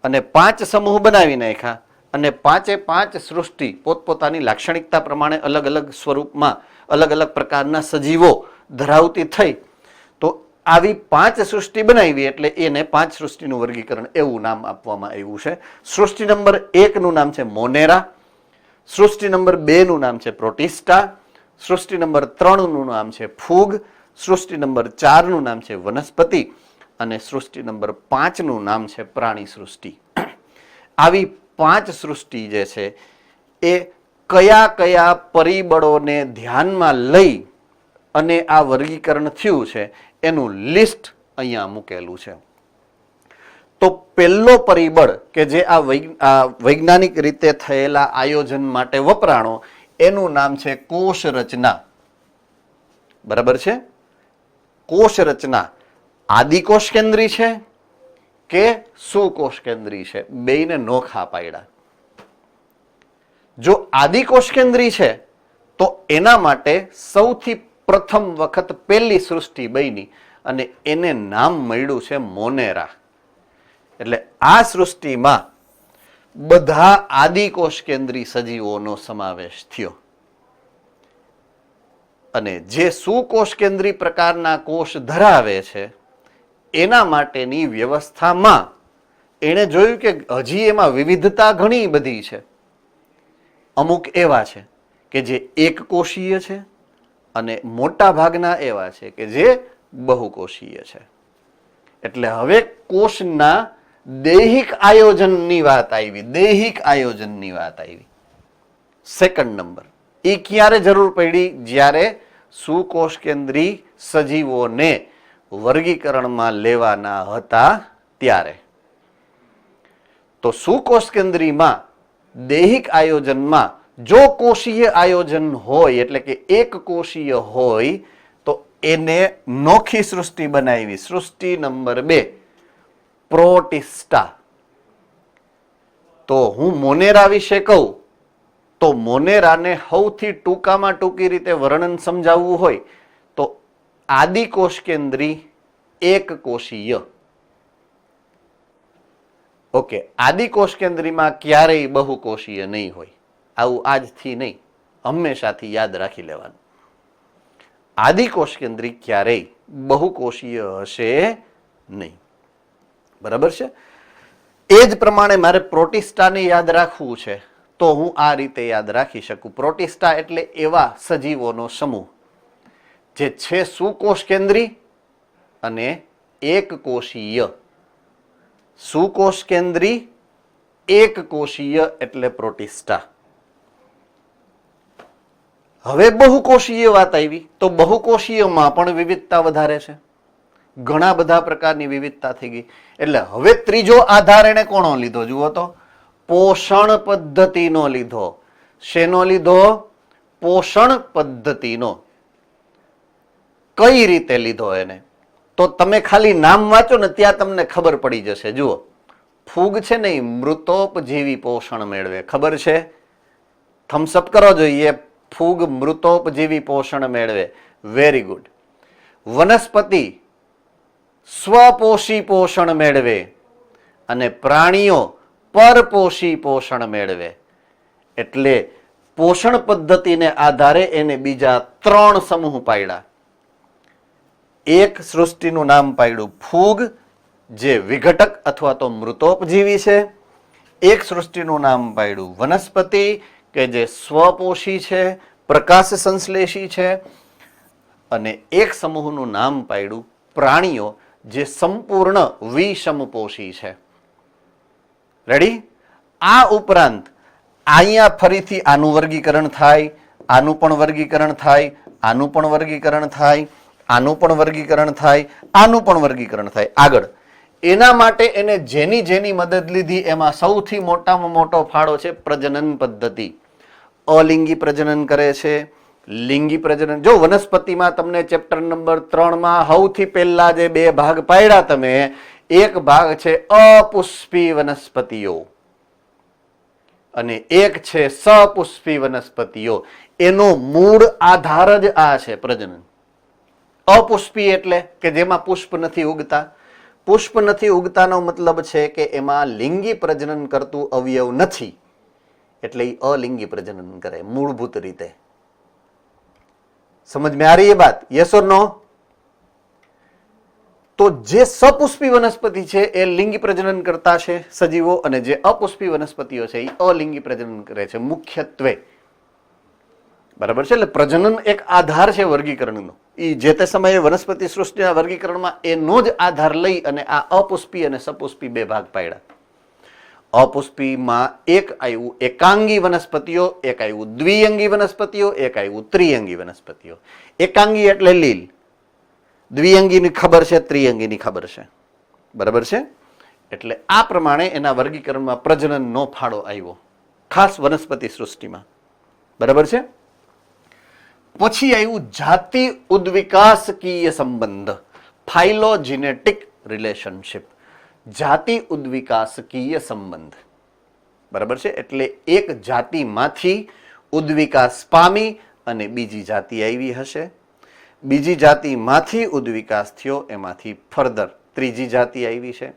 અને 5 સમૂહ બનાવી નાખ્યા અને 5 સૃષ્ટિ પોતપોતાની લાક્ષણિકતા પ્રમાણે અલગ અલગ સ્વરૂપમાં અલગ અલગ પ્રકારના સજીવો ધરાવતી થઈ. તો આવી 5 સૃષ્ટિ બનાવી એટલે એને 5 સૃષ્ટિનું વર્ગીકરણ એવું નામ આપવામાં આવ્યું છે. સૃષ્ટિ નંબર 1 નું નામ છે મોનેરા. સૃષ્ટિ નંબર 2 નું નામ છે પ્રોટિસ્ટા. સૃષ્ટિ નંબર 3 નું નામ છે ફૂગ. સૃષ્ટિ નંબર 4 નું નામ છે વનસ્પતિ. અને સૃષ્ટિ નંબર 5 નું નામ છે પ્રાણી સૃષ્ટિ. આવી 5 સૃષ્ટિ જે છે એ કયા કયા પરિબળોને ધ્યાનમાં લઈ અને આ વર્ગીકરણ થયું છે એનું લિસ્ટ અહીંયા મૂકેલું છે. તો પહેલો પરિબળ કે જે આ વૈજ્ઞાનિક રીતે થયેલા આયોજન માટે વપરાણો એનું નામ છે કોષ રચના. બરાબર છે. કોષ રચના આદિકોષ કેન્દ્રી છે કે સુકોષ કેન્દ્રી છે? બેયને નોખા પાડ્યા. જો આદિકોષ કેન્દ્રી છે તો એના માટે સૌથી પ્રથમ વખત પહેલી સૃષ્ટિ બની અને એને નામ મળ્યું છે મોનેરા. એટલે આ સૃષ્ટિમાં બધા આદિકોષ કેન્દ્રી સજીવોનો સમાવેશ થયો. અને જે સુકોષ કેન્દ્રી પ્રકારના કોષ ધરાવે છે એના માટેની વ્યવસ્થામાં એણે જોયું કે હજી એમાં વિવિધતા ઘણી બધી છે. અમુક એવા છે કે જે એકકોષીય છે અને મોટા ભાગના એવા છે કે જે બહુકોષીય છે. એટલે હવે કોષના દૈહિક આયોજનની વાત આવી. દૈહિક આયોજનની વાત આવી. સેકન્ડ નંબર એ ક્યારે જરૂર પડી? જ્યારે સુકોષ કેન્દ્રી સજીવોને વર્ગીકરણમાં લેવાના હતા ત્યારે. તો સુકોષ કેન્દ્રીમાં દૈહિક આયોજનમાં જો કોષીય આયોજન હોય એટલે કે એક કોષીય હોય તો એને નોખી સૃષ્ટિ બનાવી. સૃષ્ટિ નંબર 2 પ્રોટિસ્ટા. તો હું મોનેરા વિશે કહું તો મોનેરાને સૌથી ટૂંકામાં ટૂંકી રીતે વર્ણન સમજાવવું હોય તો આદિકોષ કેન્દ્રી એક કોષીય. ઓકે, આદિકોષ કેન્દ્રીમાં ક્યારેય બહુકોષીય નહીં હોય. આવું આજથી નહીં, હંમેશાથી યાદ રાખી લેવાનું. આદિકોષ કેન્દ્રી ક્યારેય બહુકોષીય હશે નહીં. બરાબર છે. એ જ પ્રમાણે મારે પ્રોટિસ્ટાને યાદ રાખવું છે તો હું આ રીતે યાદ રાખી શકું. પ્રોટિસ્ટા એટલે એવા સજીવોનો સમૂહ જે છે સુકોષ કેન્દ્રી અને એક કોષીય. સુકોષ કેન્દ્રી એક કોષીય એટલે પ્રોટિસ્ટા. હવે બહુકોષીય વાત આવી તો બહુકોષીયમાં પણ વિવિધતા વધારે છે. ઘણા બધા પ્રકારની વિવિધતા થઈ ગઈ. એટલે હવે ત્રીજો આધાર એને કોનો લીધો? જુઓ તો, પોષણ પદ્ધતિનો લીધો. શેનો લીધો? પોષણ પદ્ધતિનો. કઈ રીતે લીધો એને, તો તમે ખાલી નામ વાંચો ને ત્યાં તમને ખબર પડી જશે. જુઓ, ફૂગ છે ને એ મૃતોપજીવી પોષણ મેળવે. ખબર છે? થમ્સઅપ કરો જોઈએ. ફૂગ મૃતોપજીવી પોષણ મેળવે. Very good. વનસ્પતિ સ્વપોષી પોષણ મેળવે અને પ્રાણીઓ પરપોષી પોષણ મેળવે. એટલે પોષણ પદ્ધતિને આધારે એને બીજા 3 સમૂહ પાડ્યા. એક સૃષ્ટિનું નામ પાડ્યું ફૂગ, જે વિઘટક અથવા તો મૃતોપજીવી છે. એક સૃષ્ટિનું નામ પાડ્યું વનસ્પતિ, કે જે સ્વપોષી છે, પ્રકાશ સંશ્લેષી છે. અને એક સમૂહનું નામ પાડ્યું પ્રાણીઓ, જે સંપૂર્ણ વિષમપોષી છે. રેડી? આ ઉપરાંત અહીંયા ફરીથી આનું વર્ગીકરણ થાય, આનું પણ વર્ગીકરણ થાય, આનું પણ વર્ગીકરણ થાય, આનું પણ વર્ગીકરણ થાય, આનું પણ વર્ગીકરણ થાય. આગળ એના માટે એને જેની જેની મદદ લીધી એમાં સૌથી મોટામાં મોટો ફાળો છે પ્રજનન પદ્ધતિ. અલિંગી પ્રજનન કરે છે, લિંગી પ્રજનન. જો વનસ્પતિમાં તમને ચેપ્ટર નંબર 3માં સૌથી પહેલા જે 2 ભાગ પાડ્યા તમે, એક ભાગ છે અપુષ્પી વનસ્પતિઓ અને એક છે સપુષ્પી વનસ્પતિઓ. એનો મૂળ આધાર જ આ છે પ્રજનન. અપુષ્પી એટલે કે જેમાં પુષ્પ નથી ઉગતા. પુષ્પ નથી ઉગતાનો મતલબ છે કે એમાં લિંગી પ્રજનન કરતું અવયવ નથી, એટલે એ અલિંગી પ્રજનન કરે મૂળભૂત રીતે. સમજ में आ रही है बात? यस और नो? તો જે સપુષ્પી વનસ્પતિ છે એ લિંગી પ્રજનન કરતા છે સજીવો, અને જે અપુષ્પી વનસ્પતિઓ છે એ અલિંગી પ્રજનન કરે છે મુખ્યત્વે. બરાબર છે? એટલે પ્રજનન એક આધાર છે વર્ગીકરણનો. એ જે તે સમયે વનસ્પતિ સૃષ્ટિના વર્ગીકરણમાં એનો જ આધાર લઈ અને આ અપુષ્પી અને સપુષ્પી 2 ભાગ પાડ્યા. અપુષ્પીમાં એક આવ્યું એકાંગી વનસ્પતિઓ, એક આવ્યું દ્વિઅંગી વનસ્પતિઓ, એક આવ્યું ત્રિઅંગી વનસ્પતિઓ. એકાંગી એટલે લીલ, દ્વિઅંગીની ખબર છે, ત્રિઅંગીની ખબર છે. બરાબર છે? એટલે આ પ્રમાણે એના વર્ગીકરણમાં પ્રજનનનો ફાળો આવ્યો, ખાસ વનસ્પતિ સૃષ્ટિમાં. બરાબર છે? પછી આવ્યું જાતિ ઉદ્વિકાસકીય સંબંધ, ફાઇલોજેનેટિક રિલેશનશિપ. જાતિ ઉદ્વિકાસકીય સંબંધ. બરાબર છે? એટલે એક જાતિમાંથી ઉદ્વિકાસ પામી અને બીજી જાતિ આવી હશે. બીજી જાતિમાંથી ઉદ્વિકાસ થયો, એમાંથી ફર્ધર ત્રીજી જાતિ આવી છે.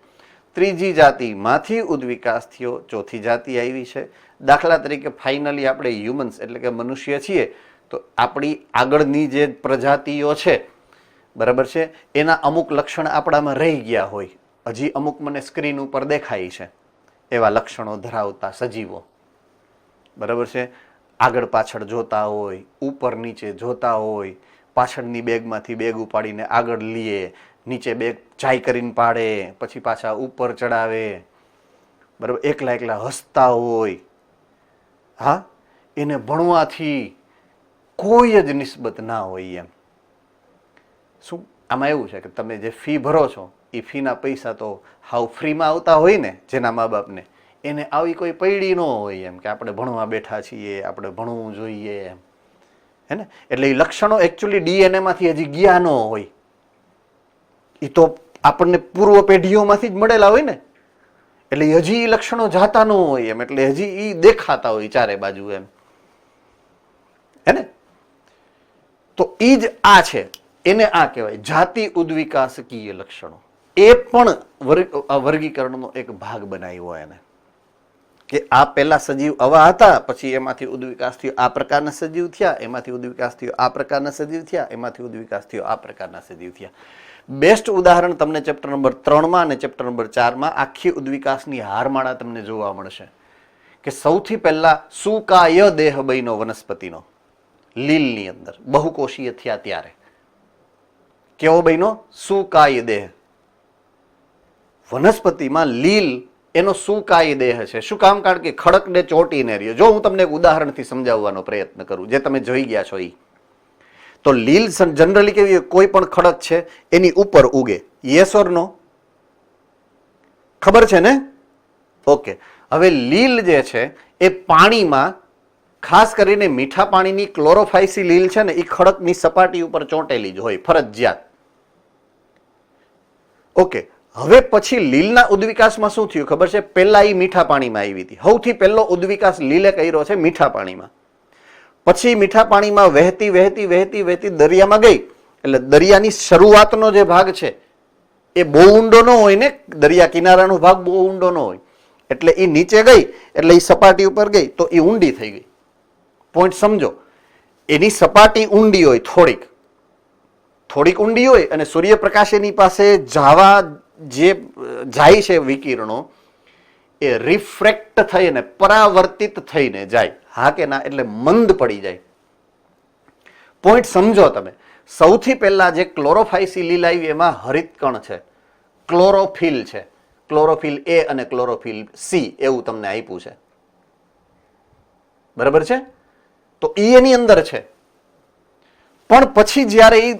ત્રીજી જાતિમાંથી ઉદ્વિકાસ થયો, ચોથી જાતિ આવી છે. દાખલા તરીકે ફાઇનલી આપણે હ્યુમન્સ એટલે કે મનુષ્ય છીએ, તો આપણી આગળની જે પ્રજાતિઓ છે, બરાબર છે, એના અમુક લક્ષણ આપણામાં રહી ગયા હોય, હજી અમુક મને સ્ક્રીન ઉપર દેખાય છે એવા લક્ષણો ધરાવતા સજીવો. બરાબર છે? આગળ પાછળ જોતા હોય, ઉપર નીચે જોતા હોય, પાછળની બેગમાંથી બેગ ઉપાડીને આગળ લીએ, નીચે બેગ ચાઈ કરીને પાડે, પછી પાછા ઉપર ચડાવે. બરાબર? એકલા એકલા હસતા હોય. હા, એને ભણવાથી કોઈ જ નિસ્બત ના હોય એમ. શું આમાં એવું છે કે તમે જે ફી ભરો છો એ ફીના પૈસા તો હાવ ફ્રીમાં આવતા હોય ને, જેના મા બાપને, એને આવી કોઈ પૈડી ન હોય એમ કે આપણે ભણવા બેઠા છીએ, આપણે ભણવું જોઈએ એમ. હે ને? એટલે એ લક્ષણો એકચ્યુઅલી ડીએનએ માંથી હજી ગયા ન હોય. એ તો આપણને પૂર્વ પેઢીઓમાંથી જ મળેલા હોય ને, એટલે હજી એ લક્ષણો જાતા ન હોય એમ, એટલે હજી એ દેખાતા હોય ચારે બાજુ એમ. હે ને? તો એ જ આ છે, એને આ કહેવાય જાતિ ઉદ્વિકાસકીય લક્ષણો. એ પણ વર્ગીકરણનો એક ભાગ બનાવ્યો એને, કે આ પેલા સજીવ આવા હતા, પછી એમાંથી ઉદ્વિકાસ થયો, આ પ્રકારના સજીવ થયા, એમાંથી ઉદ્વિકાસ થયો, આ પ્રકારના સજીવ થયા, એમાંથી ઉદ્વિકાસ થયો, આ પ્રકારના સજીવ થયા. બેસ્ટ ઉદાહરણ તમને ચેપ્ટર નંબર 3માં અને ચેપ્ટર નંબર 4માં આખી ઉદ્વિકાસની હારમાળા તમને જોવા મળશે. કે સૌથી પહેલા સુકાય દેહ બન્યો વનસ્પતિનો, લીલની અંદર બહુકોષીય થયા ત્યારે. કેવો બન્યો? સુકાય દેહ. વનસ્પતિમાં લીલ એનો સુકાય દેહ છે. શું કામ? કારણ કે ખડકને ચોંટીને રહ્યો. જો હું તમને એક ઉદાહરણથી સમજાવવાનો પ્રયત્ન કરું, જે તમે જોઈ ગયા છો એ. તો લીલ જનરલી કેવી, કોઈ પણ ખડક છે એની ઉપર ઉગે. યસ ઓર નો? ખબર છે ને? ઓકે. હવે લીલ જે છે એ પાણીમાં ખાસ કરીને મીઠા પાણીની ક્લોરોફાઇસી લીલ છે ને એ ખડકની સપાટી ઉપર ચોંટેલી જ હોય ફરજિયાત. ઓકે, હવે પછી લીલના ઉદ્વિકાસમાં શું થયું ખબર છે? પહેલા એ મીઠા પાણીમાં આવી હતી. સૌથી પહેલો ઉદ્વિકાસ લીલે કર્યો છે મીઠા પાણીમાં. પછી મીઠા પાણીમાં વહેતી વહેતી વહેતી વહેતી દરિયામાં ગઈ. એટલે દરિયાની શરૂઆતનો જે ભાગ છે એ બહુ ઊંડો ન હોય ને, દરિયા કિનારાનો ભાગ બહુ ઊંડો ન હોય. એટલે એ નીચે ગઈ એટલે એ સપાટી ઉપર ગઈ તો એ ઊંડી થઈ ગઈ. પોઈન્ટ સમજો, એની સપાટી ઊંડી હોય, થોડીક ઊંડી હોય અને સૂર્યપ્રકાશ એની પાસે જાય છે વિકિરણો એ રિફ્રેક્ટ થઈને પરાવર્તિત થઈને જાય. હા કે ના? એટલે મંદ પડી જાય. પોઈન્ટ સમજો તમે. સૌથી પહેલા જે ક્લોરોફાઇસી લીલ આવી એમાં હરિતકણ છે, ક્લોરોફિલ છે. ક્લોરોફિલ એ અને ક્લોરોફિલ સી એવું તમને આપ્યું છે, બરાબર છે? તો એ એની અંદર છે. પણ પછી જ્યારે એ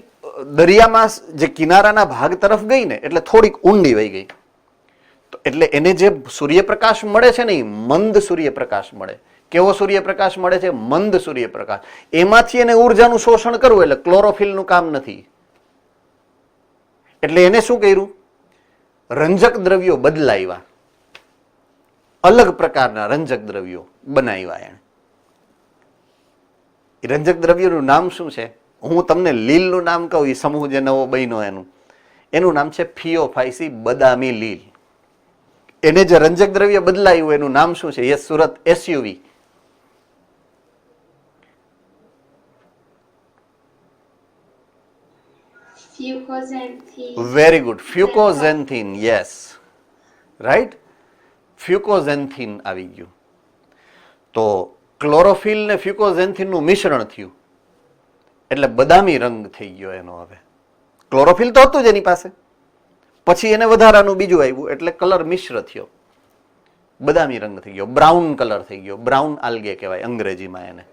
દરિયામાં જે કિનારાના ભાગ તરફ ગઈ ને એટલે થોડીક ઊંડી વહી ગઈ. તો એટલે એને જે સૂર્યપ્રકાશ મળે છે ને એ મંદ સૂર્યપ્રકાશ મળે. કેવો સૂર્યપ્રકાશ મળે છે? મંદ સૂર્યપ્રકાશ. એમાંથી એને ઉર્જાનું શોષણ કરવું એટલે ક્લોરોફિલનું કામ નથી. એટલે એને શું કર્યું? રંજક દ્રવ્યો બદલાવ્યા, અલગ પ્રકારના રંજક દ્રવ્યો બનાવ્યા એને. એ રંજક દ્રવ્યોનું નામ શું છે? હું તમને લીલનું નામ કહું, એ સમૂહ જે નવો બન્યો એનું નામ છે ફિયોફાઇસી બદામી લીલ. એને જે રંજક દ્રવ્ય બદલાયું એનું નામ શું છે? Yes Surat, SUV. Very good, fucoxanthin. Yes, right, fucoxanthin આવી ગયું. તો ક્લોરોફિલ ને ફ્યુકોઝેન્થિન નું મિશ્રણ થયું એટલે બદામી રંગ થઈ ગયો એનો. હવે ક્લોરોફિલ તો હતું જ એની પાસે, પછી એને વધારાનું બીજું આવ્યું એટલે કલર મિશ્ર થયો, બદામી રંગ થઈ ગયો, બ્રાઉન કલર થઈ ગયો. બ્રાઉન આલ્ગે કહેવાય અંગ્રેજીમાં એને.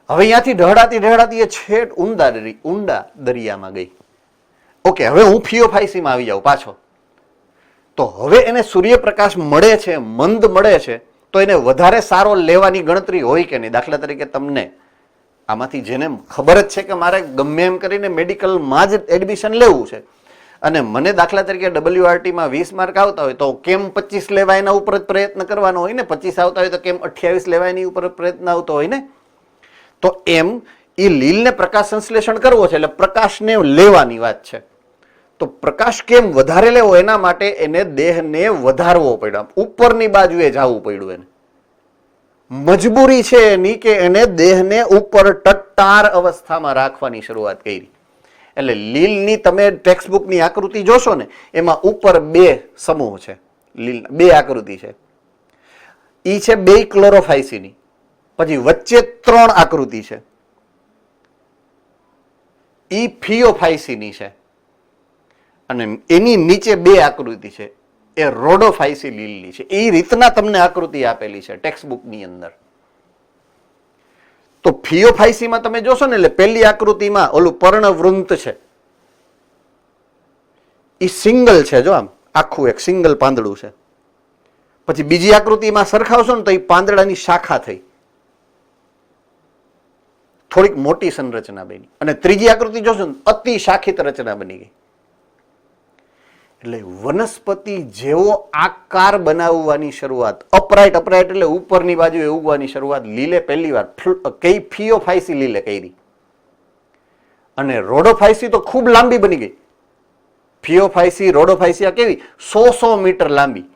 હવે અહીંયાથી ઢળાતી એ છેટ ઊંડા દરિયામાં ગઈ. ઓકે, હવે હું ફિયોફાઇસીમાં આવી જાઉં પાછો. તો હવે એને સૂર્યપ્રકાશ મળે છે, મંદ મળે છે, તો એને વધારે સારો લેવાની ગણતરી હોય કે નહીં? દાખલા તરીકે તમને આમાંથી જેને ખબર જ છે કે મારે ગમે એમ કરીને મેડિકલમાં જ એડમિશન લેવું છે અને મને દાખલા તરીકે WRT-માં 20 માર્ક આવતા હોય તો કેમ 25 લેવા એના ઉપર જ પ્રયત્ન કરવાનો હોય ને? 25 આવતા હોય તો કેમ 28 લેવા એની ઉપર પ્રયત્ન આવતો હોય ને? તો એમ એ લીલને પ્રકાશ સંશ્લેષણ કરવો છે એટલે પ્રકાશને લેવાની વાત છે. તો પ્રકાશ કેમ વધારે લેવો એના માટે એને દેહને વધારવો પડ્યો, ઉપરની બાજુએ જવું પડ્યું. એને મજબૂરી છે એની કે એને દેહને ઉપર ટટ્ટાર અવસ્થામાં રાખવાની શરૂઆત કરી. એટલે લીલની તમે ટેક્સ્ટબુકની આકૃતિ જોશો ને એમાં ઉપર 2 સમૂહ છે, લીલ 2 આકૃતિ છે. ઈ છે 2 ક્લોરોફાઇસીની, પછી વચ્ચે 3 આકૃતિ છે, ઈ ફિયોફાઇસીની છે, અને એની નીચે 2 આકૃતિ છે, એ રોડોફાઇસી લીલની છે. એ રીતના તમને આકૃતિ આપેલી છે ટેક્સ્ટબુકની અંદર. તો ફિયોફાઇસીમાં તમે જોશો ને એટલે પહેલી આકૃતિમાં ઓલું પર્ણવૃંત છે, એ સિંગલ છે, જો આમ આખું એક સિંગલ પાંદડું છે. પછી બીજી આકૃતિમાં સરખાવશો ને તો એ પાંદડાની શાખા થઈ, થોડીક મોટી સંરચના બની. અને ત્રીજી આકૃતિ જોશો ને અતિ શાખિત રચના બની ગઈ. એટલે વનસ્પતિ જેવો આકાર બનાવવાની શરૂઆત, અપરાઇટ એટલે ઉપરની બાજુએ ઉગવાની શરૂઆત લીલે પહેલી વાર કઈ ફિયોફાઇસી લીલે કરી. અને રોડોફાઇસી તો ખૂબ લાંબી બની ગઈ. ફિયોફાઇસી, રોડોફાઇસી આ કેવી 100 મીટર લાંબી.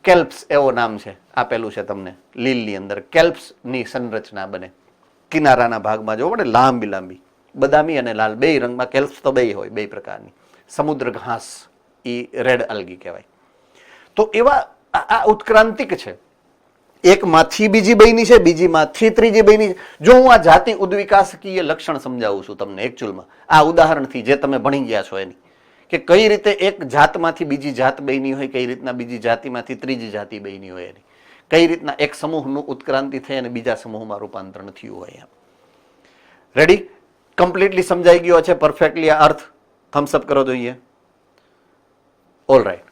કેલ્પ્સ એવો નામ છે આપેલું છે તમને લીલની અંદર. કેલ્પ્સની સંરચના બને કિનારાના ભાગમાં જોવો પડે, લાંબી બદામી અને લાલ 2 રંગમાં. કેલ્પ્સ તો 2 હોય, 2 પ્રકારની. સમુદ્ર ઘાસ, ઈ રેડ આલ્ગી કહેવાય. તો એવા આ ઉત્ક્રાંતિક છે. એકમાંથી બીજી બની છે, બીજીમાંથી ત્રીજી બની છે. જો હું આ જાતિ ઉદ્વિકાસકીય લક્ષણ સમજાવું છું તમને એકચ્યુઅલમાં આ ઉદાહરણથી જે તમે ભણી ગયા છો એની, કે કઈ રીતે એક જાતમાંથી બીજી જાત બની હોય, કઈ રીતના બીજી જાતિમાંથી ત્રીજી જાતિ બની હોય એની, કઈ રીતના એક સમૂહનું ઉત્ક્રાંતિ થઈ અને બીજા સમૂહમાં રૂપાંતરણ થયું હોય. રેડી? કમ્પ્લીટલી સમજાઈ ગયો છે પરફેક્ટલી આ અર્થ? થમ્સઅપ કરો જોઈએ. All right.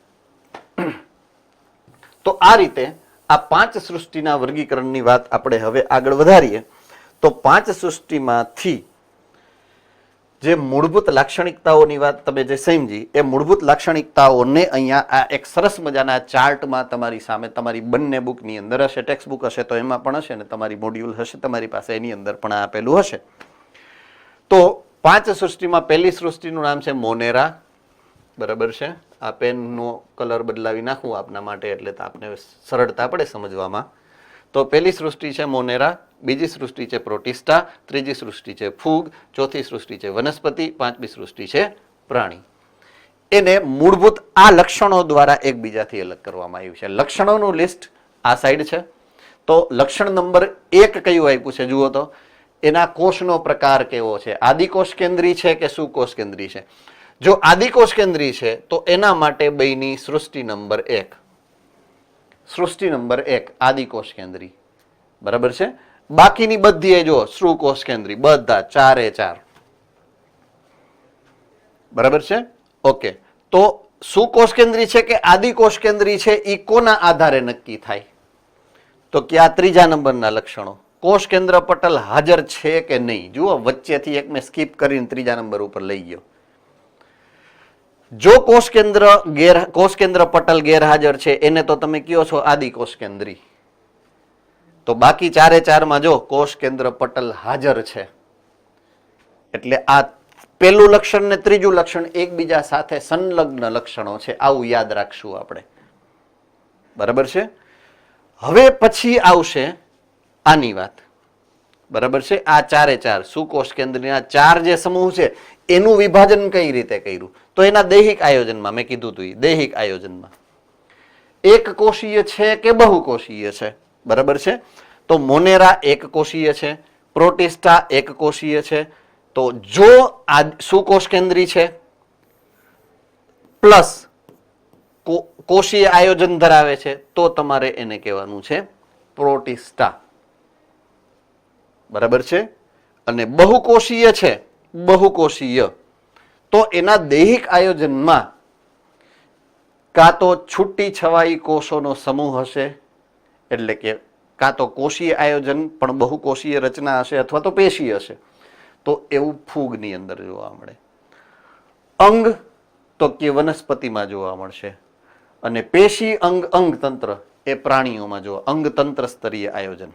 તો આ રીતે આ 5 સૃષ્ટિના વર્ગીકરણની વાત આપણે હવે આગળ વધારીએ તો 5 સૃષ્ટિમાંથી જે મૂળભૂત લાક્ષણિકતાઓની વાત તમે જે સમજી એ મૂળભૂત લાક્ષણિકતાઓને અહીંયા આ એક સરસ મજાના ચાર્ટમાં તમારી સામે તમારી બંને બુકની અંદર હશે, ટેક્સ્ટ બુક હશે તો એમાં પણ હશે, ને તમારી મોડ્યુલ હશે તમારી પાસે એની અંદર પણ આપેલું હશે. તો 5 સૃષ્ટિમાં પહેલી સૃષ્ટિનું નામ છે મોનેરા. બરાબર છે. આ પેનનો કલર બદલાવી નાખું આપના માટે એટલે તો આપને સરળતા પડે સમજવામાં. તો પહેલી સૃષ્ટિ છે મોનેરા, બીજી સૃષ્ટિ છે પ્રોટિસ્ટા, ત્રીજી સૃષ્ટિ છે ફૂગ, ચોથી સૃષ્ટિ છે વનસ્પતિ, પાંચમી સૃષ્ટિ છે પ્રાણી. એને મૂળભૂત આ લક્ષણો દ્વારા એકબીજાથી અલગ કરવામાં આવ્યું છે. લક્ષણોનું લિસ્ટ આ સાઈડ છે. તો લક્ષણ નંબર 1 કયું આપ્યું છે જુઓ તો, એના કોષનો પ્રકાર કેવો છે, આદિકોષ કેન્દ્રી છે કે સુકોષ કેન્દ્રી છે. જો આદિકોષ કેન્દ્રી છે તો એના માટે બની સૃષ્ટિ નંબર 1. સૃષ્ટિ નંબર 1 આદિકોષ કેન્દ્રી. બરાબર છે. બાકીની બધી જો શ્રુકોષ કેન્દ્રી, બધા 4 બરાબર છે. ઓકે, તો સુકોષ કેન્દ્રી છે કે આદિકોષ કેન્દ્રી છે એ કોના આધારે નક્કી થાય? તો કે આ ત્રીજા નંબરના લક્ષણો, કોષ કેન્દ્ર પટલ હાજર છે કે નહીં. જુઓ વચ્ચેથી એક મેં સ્કીપ કરીને ત્રીજા નંબર ઉપર લઈ ગયો. જો કોષ કેન્દ્ર પટલ ગેરહાજર છે એને તો તમે કયો છો આદિકોષ કેન્દ્રી. તો બાકી 4 માં જો કોષ કેન્દ્ર પટલ હાજર છે એટલે આ પહેલું લક્ષણ ને ત્રીજું લક્ષણ એકબીજા સાથે સંલગ્ન લક્ષણો છે, આવું યાદ રાખશું આપણે. બરાબર છે. હવે પછી આવશે આની વાત. બરાબર છે. આ 4 સુકોષ કેન્દ્રના 4 જે સમૂહ છે એનું વિભાજન કઈ રીતે કર્યું? તો એના દૈહિક આયોજનમાં મેં કીધું હતું, દૈહિક આયોજનમાં એક કોષીય છે કે બહુકોષીય છે. બરાબર છે. તો મોનેરા એક કોષીય છે, પ્રોટિસ્ટા એક કોષીય છે. તો જો આ સુકોષ કેન્દ્રી છે પ્લસ કોષીય આયોજન ધરાવે છે તો તમારે એને કહેવાનું છે પ્રોટિસ્ટા. બરાબર છે. અને બહુકોષીય છે, બહુકોષીય, તો એના દૈહિક આયોજનમાં કાં તો છૂટી છવાઈ કોષોનો સમૂહ હશે, એટલે કે કાં તો કોષીય આયોજન પણ બહુકોષીય રચના હશે અથવા તો પેશી હશે. તો એવું ફૂગની અંદર જોવા મળે. અંગ તો કે વનસ્પતિમાં જોવા મળશે. અને પેશી અંગ તંત્ર એ પ્રાણીઓમાં જોવા, અંગતંત્ર સ્તરીય આયોજન.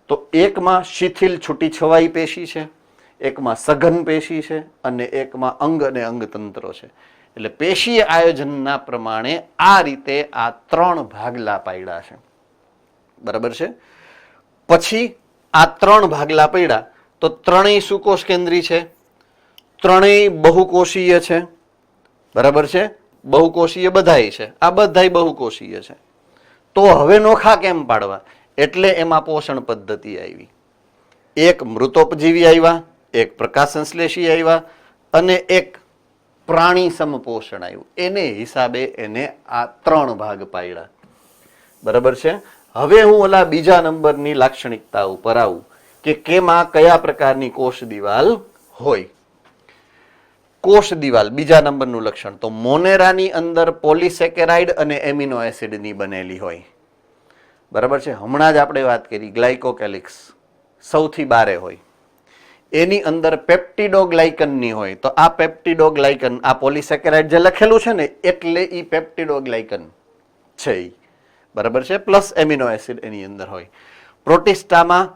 તો એકમાં શિથિલ છૂટી છવાઈ પેશી છે, એકમાં સઘન પેશી છે અને એકમાં અંગ અને અંગતંત્રો છે. એટલે પેશીય આયોજનના પ્રમાણે આ રીતે આ 3 ભાગલા પાડ્યા છે. બરાબર છે. પછી આ 3 ભાગલા પડ્યા તો ત્રણેય સુકોષ કેન્દ્રી છે, ત્રણેય બહુકોષીય છે. બરાબર છે. બહુકોષીય બધાય છે, આ બધાય બહુકોષીય છે. તો હવે નોખા કેમ પાડવા? એટલે એમાં પોષણ પદ્ધતિ આવી. એક મૃતોપજીવી આવ્યા, એક પ્રકાશ સંશ્લેષી આવ્યા અને એક પ્રાણી સમપોષણ આવ્યું. એને હિસાબે એને આ 3 ભાગ પાડ્યા. બરાબર છે. હવે હું ઓલા બીજા નંબરની લાક્ષણિકતા ઉપર આવું કે કેમાં કયા પ્રકારની કોષ દિવાલ હોય. કોષ દિવાલ બીજા નંબરનું લક્ષણ તો મોનેરાની અંદર પોલિસેકેરાઇડ અને એમિનો એસિડની બનેલી હોય. બરાબર છે. હમણાં જ આપણે વાત કરી ગ્લાયકોકેલિક્સ સૌથી બારે હોય. એની અંદર પેપ્ટિડોગ્લાયકનની હોય. તો આ પેપ્ટિડોગ્લાયકન, આ પોલિસેકેરાઇડ જે લખેલું છે ને એટલે ઈ પેપ્ટિડોગ્લાયકન છે. બરાબર છે. પ્લસ એમિનો એસિડ એની અંદર હોય. પ્રોટિસ્ટામાં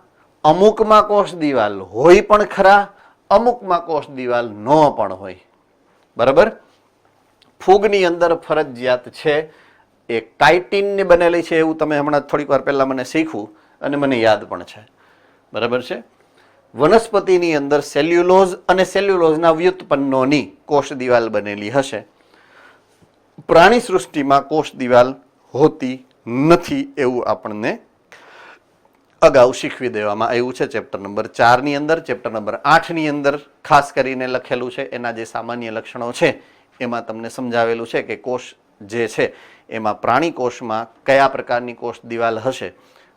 અમુકમાં કોષ દિવાલ હોય પણ ખરા, અમુકમાં કોષ દિવાલ ન પણ હોય. બરાબર. ફૂગની અંદર ફરજિયાત છે એ કાઇટિનની બનેલી છે, એવું તમે હમણાં થોડીક વાર પહેલા મને શીખવું અને મને યાદ પણ છે. બરાબર છે. વનસ્પતિની અંદર સેલ્યુલોઝ અને સેલ્યુલોઝના વ્યુત્પન્નોની કોષ દિવાલ બનેલી હશે. પ્રાણી સૃષ્ટિમાં કોષ દિવાલ હોતી નથી એવું આપણને અગાઉ શીખવી દેવામાં આવ્યું છે. ચેપ્ટર નંબર 4 ની અંદર, ચેપ્ટર નંબર 8 ની અંદર ખાસ કરીને લખેલું છે. એના જે સામાન્ય લક્ષણો છે એમાં તમને સમજાવેલું છે કે કોષ જે છે એમાં પ્રાણી કોષમાં કયા પ્રકારની કોષ દિવાલ હશે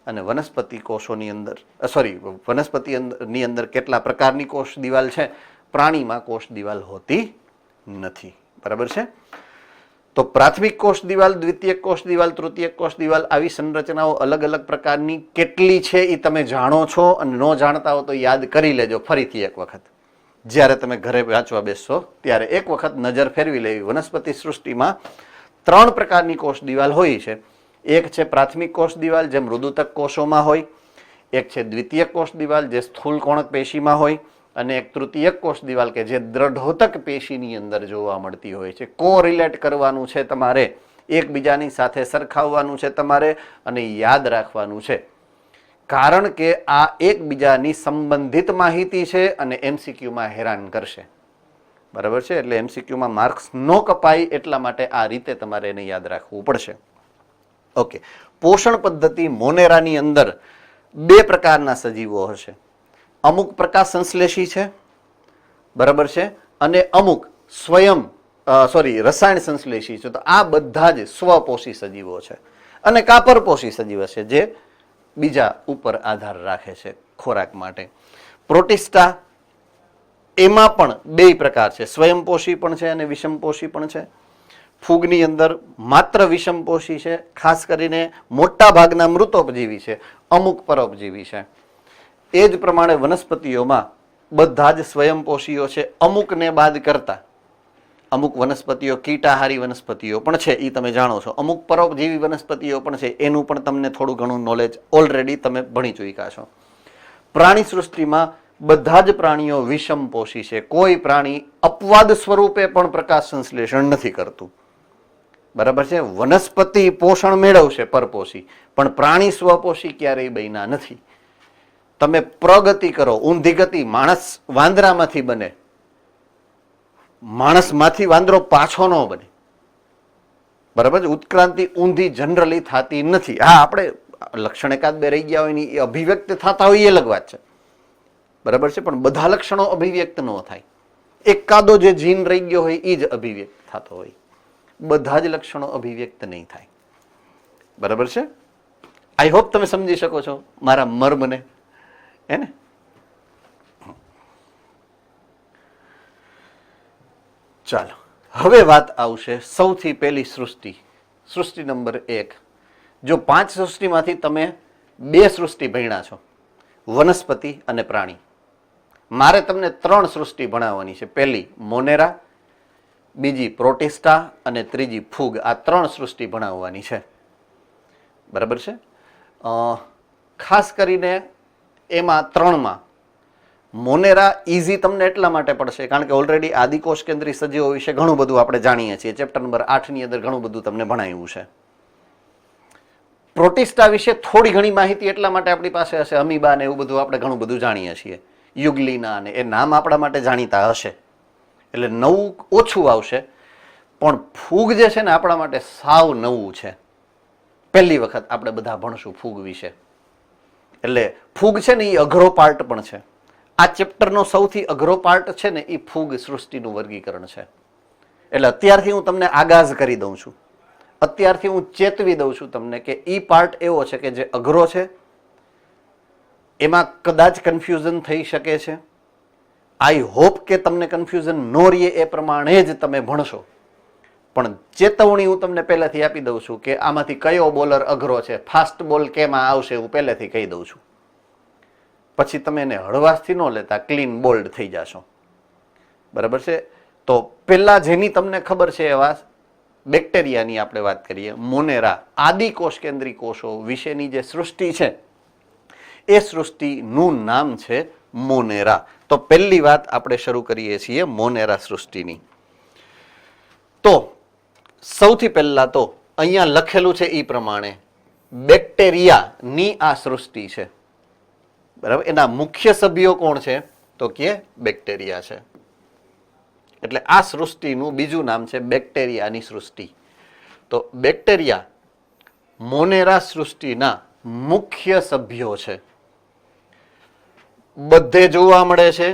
અને વનસ્પતિ કોષોની અંદર વનસ્પતિની અંદર કેટલા પ્રકારની કોષ દિવાલ છે. પ્રાણીમાં કોષ દિવાલ હોતી નથી. બરાબર છે. તો પ્રાથમિક કોષ દિવાલ, દ્વિતીયક કોષ દિવાલ, તૃતીયક કોષ દિવાલ આવી સંરચનાઓ અલગ અલગ પ્રકારની કેટલી છે એ તમે જાણો છો, અને ન જાણતા હો તો યાદ કરી લેજો ફરીથી એક વખત. જ્યારે તમે ઘરે વાંચવા બેસશો ત્યારે એક વખત નજર ફેરવી લેવી. વનસ્પતિ સૃષ્ટિમાં 3 પ્રકારની કોષ દિવાલ હોય છે. એક છે પ્રાથમિક કોષ દિવાલ, જે મૃદુતક કોષોમાં હોય. એક છે દ્વિતીયક કોષ દિવાલ, જે સ્થૂલ કોણક પેશીમાં હોય. અને એક તૃતીયક કોષ દિવાલ કે જે દ્રઢોતક પેશીની અંદર જોવા મળતી હોય છે. કોરિલેટ કરવાનું છે તમારે, એકબીજાની સાથે સરખાવવાનું છે તમારે, અને યાદ રાખવાનું છે. કારણ કે આ એકબીજાની સંબંધિત માહિતી છે અને MCQમાં હેરાન કરશે. બરાબર છે? એટલે MCQમાં માર્ક્સ ન કપાય એટલા માટે આ રીતે તમારે એને યાદ રાખવું પડશે. ઓકે, પોષણ પદ્ધતિ મોનેરાની અંદર 2 પ્રકારના સજીવો હશે. અમુક પ્રકાશ સંશ્લેષી છે, બરાબર છે, અને અમુક રસાયણ સંશ્લેષી છે. તો આ બધા જ સ્વપોષી સજીવો છે, અને કાપરપોષી સજીવો છે જે બીજા ઉપર આધાર રાખે છે ખોરાક માટે. પ્રોટિસ્ટા, એમાં પણ 2 પ્રકાર છે, સ્વયંપોષી પણ છે અને વિષમપોષી પણ છે. ફૂગની અંદર માત્ર વિષમપોષી છે, ખાસ કરીને મોટા ભાગના મૃતોપજીવી છે, અમુક પરોપજીવી છે. એ જ પ્રમાણે વનસ્પતિઓમાં બધા જ સ્વયંપોષીઓ છે, અમુકને બાદ કરતા. અમુક વનસ્પતિઓ કીટાહારી વનસ્પતિઓ પણ છે, એ તમે જાણો છો. અમુક પરોપજીવી વનસ્પતિઓ પણ છે, એનું પણ તમને થોડું ઘણું નોલેજ ઓલરેડી તમે ભણી ચૂક્યા છો. પ્રાણી સૃષ્ટિમાં બધા જ પ્રાણીઓ વિષમપોષી છે. કોઈ પ્રાણી અપવાદ સ્વરૂપે પણ પ્રકાશ સંશ્લેષણ નથી કરતું. બરાબર છે? વનસ્પતિ પોષણ મેળવશે પરપોષી, પણ પ્રાણી સ્વપોષી ક્યારેય બન્યા નથી. તમે પ્રગતિ કરો, ઊંધી ગતિ, માણસ વાંદરામાંથી બને, માણસમાંથી વાંદરો પાછો ન બને. બરાબર છે? ઉત્ક્રાંતિ ઊંધી જનરલી થતી નથી. હા, આપણે લક્ષણ એકાદ 2 રહી ગયા હોય ને એ અભિવ્યક્ત થતા હોય એ અલગ વાત છે. બરાબર છે? પણ બધા લક્ષણો અભિવ્યક્ત ન થાય. એકાદો જે જીન રહી ગયો હોય એ જ અભિવ્યક્ત થતો હોય. બધા જ લક્ષણો અભિવ્યક્ત નહીં થાય. બરાબર છે? આઈ હોપ તમે સમજી શકો છો મારા મર્મને, હે ને? ચાલો, હવે વાત આવશે સૌથી પહેલી સૃષ્ટિ, સૃષ્ટિ નંબર 1. જો 5 સૃષ્ટિમાંથી તમે 2 સૃષ્ટિ ભણ્યા છો, વનસ્પતિ અને પ્રાણી, મારે તમને 3 સૃષ્ટિ ભણાવવાની છે. પહેલી મોનેરા, બીજી પ્રોટિસ્ટા અને ત્રીજી ફૂગ. આ 3 સૃષ્ટિ ભણાવવાની છે. બરાબર છે? ખાસ કરીને એમાં 3માં મોનેરા ઇઝી તમને એટલા માટે પડશે કારણ કે ઓલરેડી આદિકોષ કેન્દ્રી સજીવો વિશે ઘણું બધું આપણે જાણીએ છીએ. ચેપ્ટર નંબર 8 ની અંદર ઘણું બધું તમને ભણાવ્યું છે. પ્રોટિસ્ટા વિશે થોડી ઘણી માહિતી એટલા માટે આપણી પાસે હશે, અમીબા ને એવું બધું આપણે ઘણું બધું જાણીએ છીએ, યુગ્લિના ને એ નામ આપણા માટે જાણીતા હશે, એટલે નવું ઓછું આવશે. પણ ફૂગ જે છે ને આપણા માટે સાવ નવું છે. પહેલી વખત આપણે બધા ભણશું ફૂગ વિશે. એટલે ફૂગ છે ને એ અઘરો પાર્ટ પણ છે. આ ચેપ્ટરનો સૌથી અઘરો પાર્ટ છે ને એ ફૂગ સૃષ્ટિનું વર્ગીકરણ છે. એટલે અત્યારથી હું તમને આગાઝ કરી દઉં છું, અત્યારથી હું ચેતવી દઉં છું તમને કે એ પાર્ટ એવો છે કે જે અઘરો છે, એમાં કદાચ કન્ફ્યુઝન થઈ શકે છે. આઈ હોપ કે તમને કન્ફ્યુઝન ન રહે એ પ્રમાણે જ તમે ભણશો. પણ ચેતવણી હું તમને પહેલેથી આપી દઉં છું કે આમાંથી કયો બોલર અઘરો છે, ફાસ્ટ બોલ કેમાં આવશે હું પહેલેથી કહી દઉં છું. પછી તમે એને હળવાશથી ન લેતા ક્લીન બોલ્ડ થઈ જશો. બરાબર છે? તો પહેલા જેની તમને ખબર છે એવા બેક્ટેરિયાની આપણે વાત કરીએ. મોનેરા, આદિકોષ કેન્દ્રી કોષો વિશેની જે સૃષ્ટિ છે એ સૃષ્ટિનું નામ છે મોનેરા. તો પહેલી વાત આપણે શરૂ કરીએ છીએ મોનેરા સૃષ્ટિની. તો સૌથી પહેલા તો અહીંયા લખેલું છે એ પ્રમાણે બેક્ટેરિયાની આ સૃષ્ટિ છે. બરાબર? એના મુખ્ય સભ્યો કોણ છે તો કે બેક્ટેરિયા છે. એટલે આ સૃષ્ટિનું બીજું નામ છે બેક્ટેરિયાની સૃષ્ટિ. તો બેક્ટેરિયા મોનેરા સૃષ્ટિના મુખ્ય સભ્યો છે. બધે જોવા મળે છે,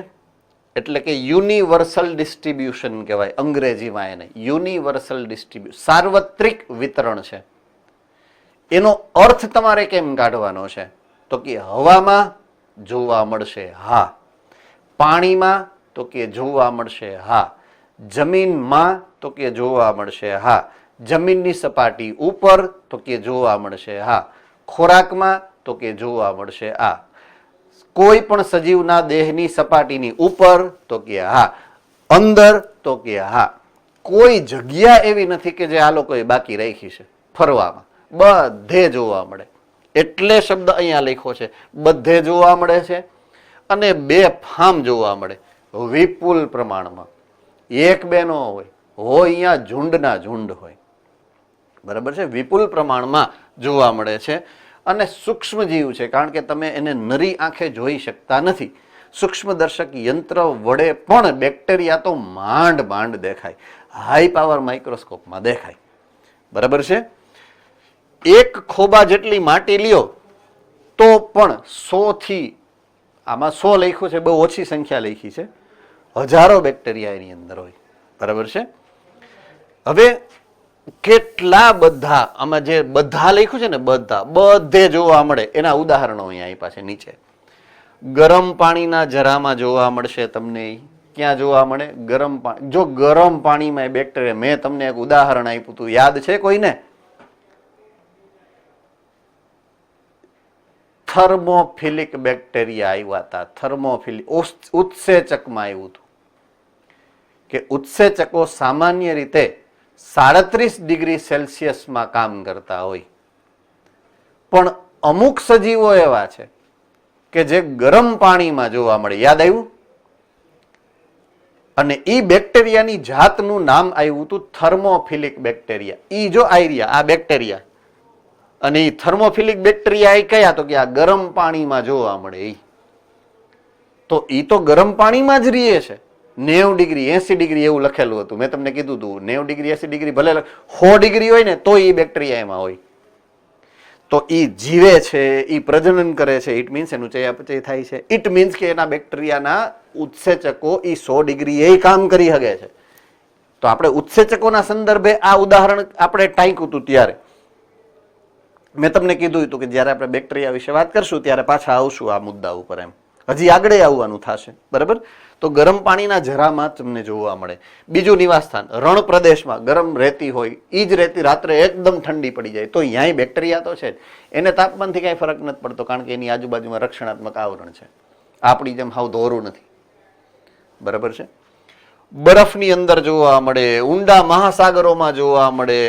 એટલે કે યુનિવર્સલ ડિસ્ટ્રીબ્યુશન કહેવાય અંગ્રેજીમાં એને. યુનિવર્સલ ડિસ્ટ્રીબ્યુશન, સાર્વત્રિક વિતરણ છે. એનો અર્થ તમારે કેમ કાઢવાનો છે તો કે હવામાં જોવા મળશે, હા. પાણીમાં તો કે જોવા મળશે, હા. જમીનમાં તો કે જોવા મળશે, હા. જમીનની સપાટી ઉપર તો કે જોવા મળશે હા, ખોરાકમાં તો કે જોવા મળશે આ, કોઈ પણ સજીવના દેહની સપાટીની ઉપર તો કે હા, અંદર તો કે હા. કોઈ જગ્યા એવી નથી કે જે આ લોકોએ બાકી રાખી છે ફરવામાં, બધે જોવા મળે. એટલે શબ્દ અહીંયા લખ્યો છે, બધે જોવા મળે છે અને બેફામ જોવા મળે, વિપુલ પ્રમાણમાં. એક બે નો હોય, અહીંયા ઝુંડના ઝુંડ હોય. બરાબર છે, વિપુલ પ્રમાણમાં જોવા મળે છે. અને સૂક્ષ્મ જીવ છે, કારણ કે તમે એને નરી આંખે જોઈ શકતા નથી. સૂક્ષ્મદર્શક યંત્ર વડે પણ બેક્ટેરિયા તો માંડ માંડ દેખાય, હાઈ પાવર માઇક્રોસ્કોપમાં દેખાય. બરાબર છે. એક ખોબા જેટલી માટી લ્યો તો પણ 100 થી, આમાં 100 લખ્યું છે, બહુ ઓછી સંખ્યા લખી છે, હજારો બેક્ટેરિયા એની અંદર હોય. બરાબર છે. હવે કેટલા બધા આમાં જે બધા લખ્યું છે ને, બધે જોવા મળે. એના ઉદાહરણો અહીંયા આપ્યા છે નીચે. ગરમ પાણીના જરામાં જોવા મળશે તમને. ક્યાં જોવા મળે? ગરમ પાણી. જો ગરમ પાણીમાં બેક્ટેરિયા, મેં તમને એક ઉદાહરણ આપ્યું હતું, યાદ છે કોઈને? થર્મોફિલિક બેક્ટેરિયા આવ્યા હતા. થર્મોફિલિક ઉત્સેચકમાં આવ્યું હતું કે ઉત્સેચકો સામાન્ય રીતે 37 ડિગ્રી સેલ્સિયસમાં કામ કરતા હોય, પણ અમુક સજીવો એવા છે કે જે ગરમ પાણીમાં જોવા મળે. યાદ આવ્યું? અને ઈ બેક્ટેરિયાની જાતનું નામ આવ્યું હતું થર્મોફિલિક બેક્ટેરિયા. ઈ જો આઈરિયા, આ બેક્ટેરિયા, અને ઈ થર્મોફિલિક બેક્ટેરિયા એ કયા? તો કે આ ગરમ પાણીમાં જોવા મળે. ઈ તો ગરમ પાણીમાં જ રહે છે. 90 ડિગ્રી 80 ડિગ્રી એવું લખેલું હતું, મેં તમને કીધું હતું. 90 ડિગ્રી 80 ડિગ્રી ભલે 100 ડિગ્રી હોય ને તો એ બેક્ટેરિયા એમાં હોય. તો ઈ જીવે છે, ઈ પ્રજનન કરે છે, ઇટ મીન્સ એનું ચયાપચય થાય છે. ઇટ મીન્સ કે એના બેક્ટેરિયાના ઉત્સેચકો ઈ 100 ડિગ્રી એ કામ કરી શકે છે. તો આપણે ઉત્સેચકોના સંદર્ભે આ ઉદાહરણ આપણે ટાંક્યું હતું ત્યારે મેં તમને કીધું હતું કે જ્યારે આપણે બેક્ટેરિયા વિશે વાત કરશું ત્યારે પાછા આવશું આ મુદ્દા ઉપર. એમ હજી આગળ આવવાનું થશે. બરાબર. તો ગરમ પાણીના જરામાં તમને જોવા મળે. બીજું નિવાસસ્થાન રણ પ્રદેશમાં ગરમ રેતી હોય, એ જ રેતી રાત્રે એકદમ ઠંડી પડી જાય તો અહીંયા બેક્ટેરિયા તો છે જ. એને તાપમાનથી કાંઈ ફરક નથી પડતો, કારણ કે એની આજુબાજુમાં રક્ષણાત્મક આવરણ છે. આપણી જેમ હાવ દોરું નથી. બરાબર છે. બરફની અંદર જોવા મળે, ઊંડા મહાસાગરોમાં જોવા મળે.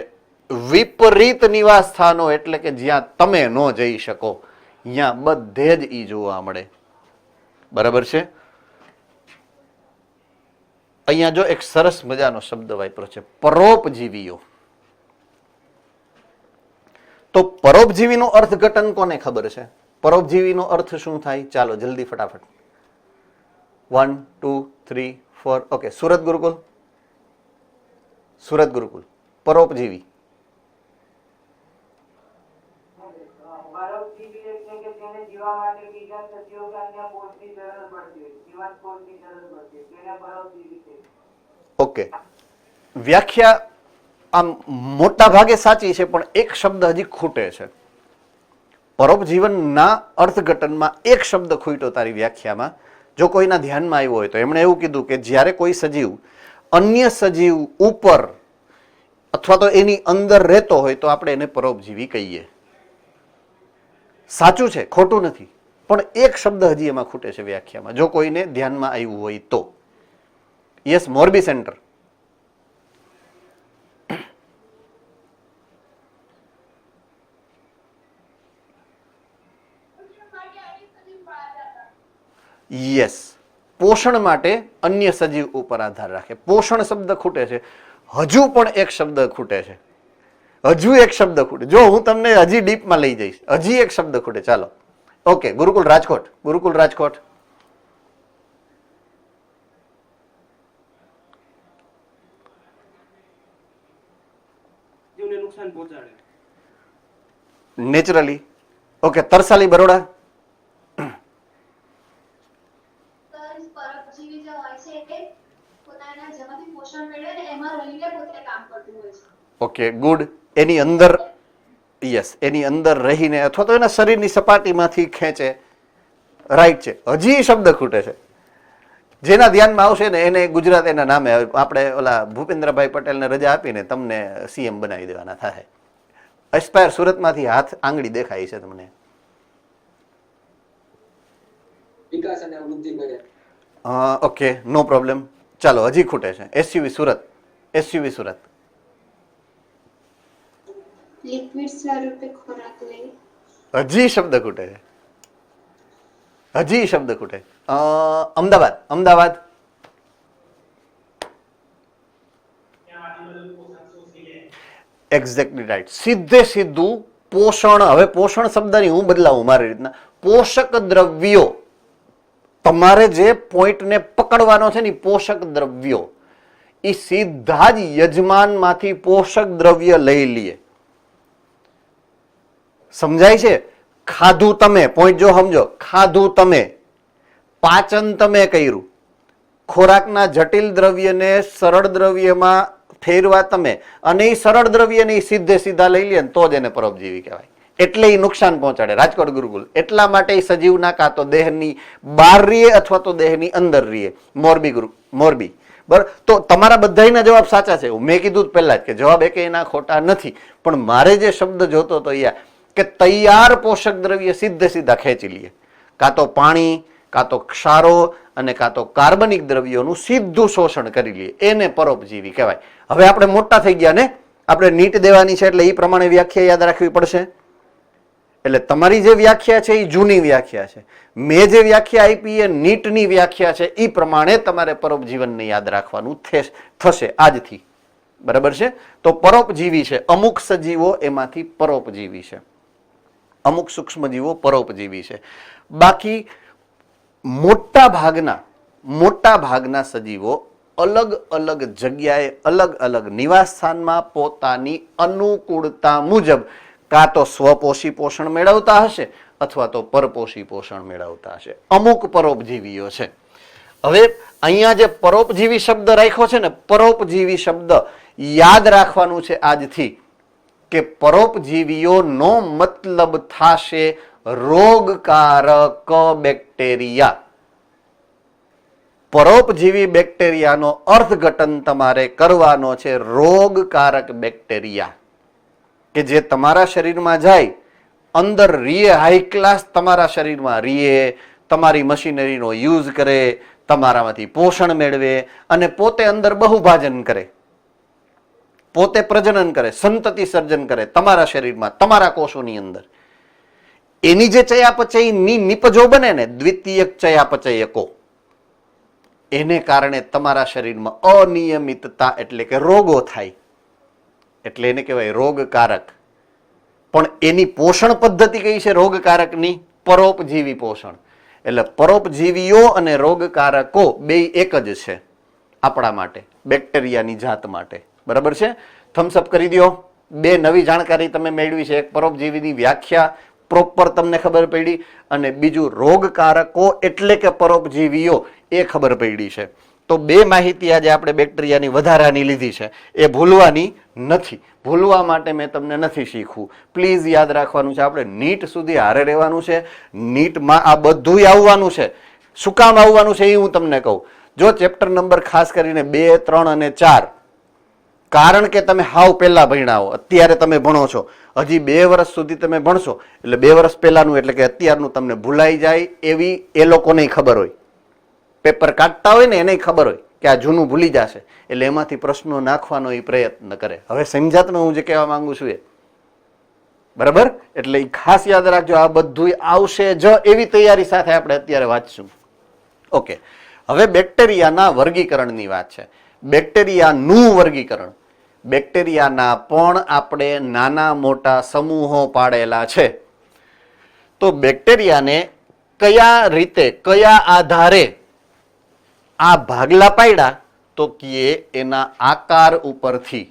વિપરીત નિવાસ સ્થાનો એટલે કે જ્યાં તમે ન જઈ શકો, ત્યાં બધે જ ઈ જોવા મળે. બરાબર છે. અહીંયા જો એક સરસ મજાનો શબ્દ વાપર્યો છે, પરોપજીવીઓ. તો પરોપજીવીનો અર્થઘટન કોને ખબર છે? પરોપજીવીનો અર્થ શું થાય? ચાલો જલ્દી ફટાફટ. 1 2 3 4. ઓકે, સુરત ગુરુકુલ. સુરત ગુરુકુલ. પરોપજીવી. ઓકે, વ્યાખ્યા આમ મોટા ભાગે સાચી છે, પણ એક શબ્દ હજી ખૂટે છે. પરોપજીવનના અર્થઘટનમાં એક શબ્દ ખૂટ્યો તારી વ્યાખ્યામાં. જો કોઈના ધ્યાનમાં આવ્યો હોય તો એમણે એવું કીધું કે જ્યારે કોઈ સજીવ અન્ય સજીવ ઉપર અથવા તો એની અંદર રહેતો હોય તો આપણે એને પરોપજીવી કહીએ. સાચું છે, ખોટું નથી, પણ એક શબ્દ હજી એમાં ખૂટે છે વ્યાખ્યામાં, જો કોઈને ધ્યાનમાં આવ્યું હોય તો. Yes, Morbi centre. યસ, પોષણ માટે અન્ય સજીવ ઉપર આધાર રાખે. પોષણ શબ્દ ખૂટે છે. હજુ પણ એક શબ્દ ખૂટે છે. હજુ એક શબ્દ ખૂટે. જો હું તમને હજી ડીપમાં લઈ જઈશ, હજી એક શબ્દ ખૂટે. ચાલો. ઓકે, ગુરુકુલ રાજકોટ. ગુરુકુલ રાજકોટ. જીવને નુકસાન પહોંચાડે. Naturally. Okay, Tarsali Baroda. Okay, good. એની અંદર, યસ, એની અંદર રહીને અથવા તો એના શરીરની સપાટીમાંથી ખેંચે. રાઈટ છે. હજી શબ્દ ખૂટે છે. જેના ધ્યાનમાં આવશે ને એને ગુજરાત એના નામે આપણે ઓલા ભૂપેન્દ્રભાઈ પટેલને રજા આપીને તમને સીએમ બનાવી દેવાના થાય. એસ્પાયર સુરતમાંથી હાથ આંગળી દેખાય છે તમને. વિકાસ અને વૃદ્ધિ કરે. ઓકે, નો પ્રોબ્લેમ. ચાલો, હજી ખૂટે છે SUV Surat. SUV Surat liquid સ્વરૂપે ખોરાક લઈ. હજી શબ્દ ખૂટે છે, હજી શબ્દ ખૂટે. અમદાવાદ. Ahmedabad exactly right. સીધે સીધું પોષણ. હવે પોષણ શબ્દની હું બદલાવું મારી રીતના. પોષક દ્રવ્યો, તમારે જે પોઈન્ટને પકડવાનો છે ને, પોષક દ્રવ્યો એ સીધા જ યજમાનમાંથી પોષક દ્રવ્ય લઈ લઈએ. સમજાય છે? ખાધું તમે, પોઈન્ટ જો સમજો, ખાધું તમે, પાચન તમે કર્યું, ખોરાકના જટિલ દ્રવ્યને સરળ દ્રવ્યમાં ફેરવા તમે, અને એ સરળ દ્રવ્યને સીધે સીધા લઈ લે તો જ એને પરોપજીવી કહેવાય. એટલે એ નુકસાન પહોંચાડે. રાજકોટ ગુરુકુલ એટલા માટે સજીવના કાં તો દેહની બહાર રહીએ અથવા તો દેહની અંદર રહીએ. મોરબી બરાબર. તો તમારા બધાના જવાબ સાચા છે. મેં કીધું પહેલા જ કે જવાબ એકેયના ખોટા નથી, પણ મારે જે શબ્દ જોતો હતો યા કે તૈયાર પોષક દ્રવ્ય સીધે સીધા ખેંચી લઈએ, કાં તો પાણી, કાં તો ક્ષારો અને કાં તો કાર્બનિક દ્રવ્યોનું સીધું શોષણ કરી લઈએ, એને પરોપજીવી કહેવાય. હવે આપણે મોટા થઈ ગયા ને, આપણે નીટ દેવાની છે એટલે એ પ્રમાણે વ્યાખ્યા યાદ રાખવી પડશે. એટલે તમારી જે વ્યાખ્યા છે એ જૂની વ્યાખ્યા છે, મેં જે વ્યાખ્યા આપી એ નીટની વ્યાખ્યા છે. એ પ્રમાણે તમારે પરોપજીવનને યાદ રાખવાનું થશે આજથી. બરાબર છે? તો પરોપજીવી છે અમુક સજીવો, એમાંથી પરોપજીવી છે અમુક સૂક્ષ્મજીવો, પરોપજીવી છે. બાકી મોટા ભાગના સજીવો અલગ અલગ જગ્યાએ, અલગ અલગ નિવાસ સ્થાનમાં પોતાની અનુકૂળતા મુજબ કાં તો સ્વપોષી પોષણ મેળવતા હશે અથવા તો પરપોષી પોષણ મેળવતા હશે. અમુક પરોપજીવીઓ છે. હવે અહીંયા જે પરોપજીવી શબ્દ રાખ્યો છે ને, પરોપજીવી શબ્દ યાદ રાખવાનું છે આજથી કે પરોપજીવીઓનો મતલબ થશે રોગકારક બેક્ટેરિયા. પરોપજીવી બેક્ટેરિયાનો અર્થઘટન તમારે કરવાનો છે રોગકારક બેક્ટેરિયા, કે જે તમારા શરીરમાં જાય, અંદર રીએ, હાઈ ક્લાસ તમારા શરીરમાં રીએ, તમારી મશીનરીનો યુઝ કરે, તમારામાંથી પોષણ મેળવે અને પોતે અંદર બહુભાજન કરે, પોતે પ્રજનન કરે, સંતતિ સર્જન કરે તમારા શરીરમાં, તમારા કોષોની અંદર. એની જે ચયાપચયની નિપજો બને ને, દ્વિતીયક ચયાપચયકો, એને કારણે તમારા શરીરમાં અનિયમિતતા એટલે કે રોગો થાય. એટલે એને કહેવાય રોગકારક. પણ એની પોષણ પદ્ધતિ કઈ છે રોગકારકની? પરોપજીવી પોષણ. એટલે પરોપજીવીઓ અને રોગકારકો બે એક જ છે આપણા માટે, બેક્ટેરિયાની જાત માટે. બરાબર છે? થમ્સઅપ કરી દો. બે નવી જાણકારી તમે મેળવી છે. એક પરોપજીવીની વ્યાખ્યા પ્રોપર તમને ખબર પડી, અને બીજું રોગકારકો એટલે કે પરોપજીવીઓ એ ખબર પડી છે. તો બે માહિતી આજે આપણે બેક્ટેરિયાની વધારાની લીધી છે, એ ભૂલવાની નથી. ભૂલવા માટે મેં તમને નથી શીખવું. પ્લીઝ યાદ રાખવાનું છે. આપણે નીટ સુધી હારે રહેવાનું છે. નીટમાં આ બધું આવવાનું છે. શું કામ આવવાનું છે એ હું તમને કહું. જો ચેપ્ટર નંબર ખાસ કરીને 2, 3 અને 4, કારણ કે તમે હાવ પહેલા ભણ્યા હો, અત્યારે તમે ભણો છો, હજી 2 વર્ષ સુધી તમે ભણશો એટલે 2 વર્ષ પહેલાનું એટલે કે અત્યારનું તમને ભૂલાઈ જાય એવી એ લોકોને ખબર હોય. પેપર કાઢતા હોય ને એને ખબર હોય કે આ જૂનું ભૂલી જશે, એટલે એમાંથી પ્રશ્નો નાખવાનો એ પ્રયત્ન કરે. હવે સમજા તમે હું જે કહેવા માંગુ છું એ? બરાબર? એટલે એ ખાસ યાદ રાખજો. આ બધું આવશે જ એવી તૈયારી સાથે આપણે અત્યારે વાંચશું. ઓકે, હવે બેક્ટેરિયાના વર્ગીકરણની વાત છે. બેક્ટેરિયાનું વર્ગીકરણ, બેક્ટેરિયાના પણ આપણે નાના મોટા સમૂહો પાડેલા છે. તો બેક્ટેરિયાને કયા રીતે, કયા આધારે આ ભાગલા પાડ્યા? તો કે એના આકાર ઉપરથી.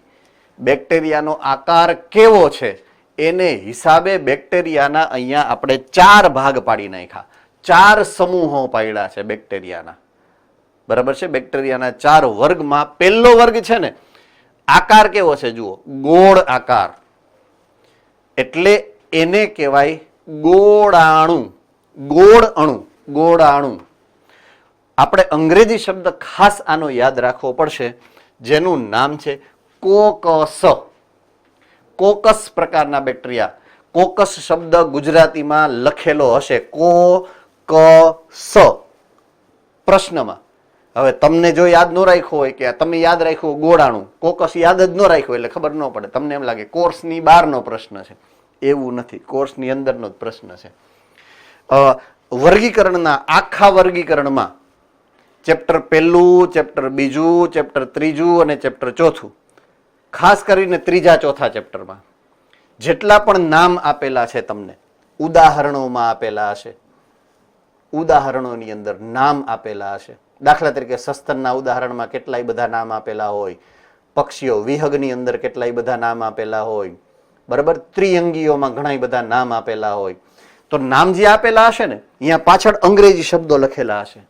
બેક્ટેરિયાનો આકાર કેવો છે એને હિસાબે બેક્ટેરિયાના અહીંયા આપણે 4 ભાગ પાડી નાખ્યા, 4 સમૂહો પાડ્યા છે બેક્ટેરિયાના. બરાબર છે? બેક્ટેરિયાના 4 વર્ગમાં પહેલો વર્ગ છે ને, આકાર કેવો છે જુઓ, ગોળ આકાર. એટલે એને કહેવાય ગોળાણુ. ગોળ અણુ, ગોળાણુ. આપણે અંગ્રેજી શબ્દ ખાસ આનો યાદ રાખવો પડશે, જેનું નામ છે કોકસ. કોકસ પ્રકારના બેક્ટેરિયા. કોકસ શબ્દ ગુજરાતીમાં લખેલો હશે કોકસ પ્રશ્નમાં. હવે તમને જો યાદ ન રાખ્યું હોય કે તમે યાદ રાખ્યું ગોળાણું, કોકસ યાદ જ ન રાખ્યું એટલે ખબર ન પડે, તમને એમ લાગે કોર્સની બહારનો પ્રશ્ન છે. એવું નથી, કોર્સની અંદરનો જ પ્રશ્ન છે. વર્ગીકરણના આખા વર્ગીકરણમાં ચેપ્ટર 1, ચેપ્ટર 2, ચેપ્ટર 3 અને ચેપ્ટર 4, ખાસ કરીને 3, 4 ચેપ્ટરમાં જેટલા પણ નામ આપેલા છે તમને ઉદાહરણોમાં આપેલા હશે. ઉદાહરણોની અંદર નામ આપેલા હશે. દાખલા તરીકે સસ્તનના ઉદાહરણમાં કેટલાય બધા નામ આપેલા હોય, પક્ષીઓ વિહગની અંદર કેટલાય બધા નામ આપેલા હોય, બરાબર, ત્રિઅંગીઓમાં ઘણા બધા નામ આપેલા હોય. તો નામ જે આપેલા હશે ને અહીંયા પાછળ અંગ્રેજી શબ્દો લખેલા હશે.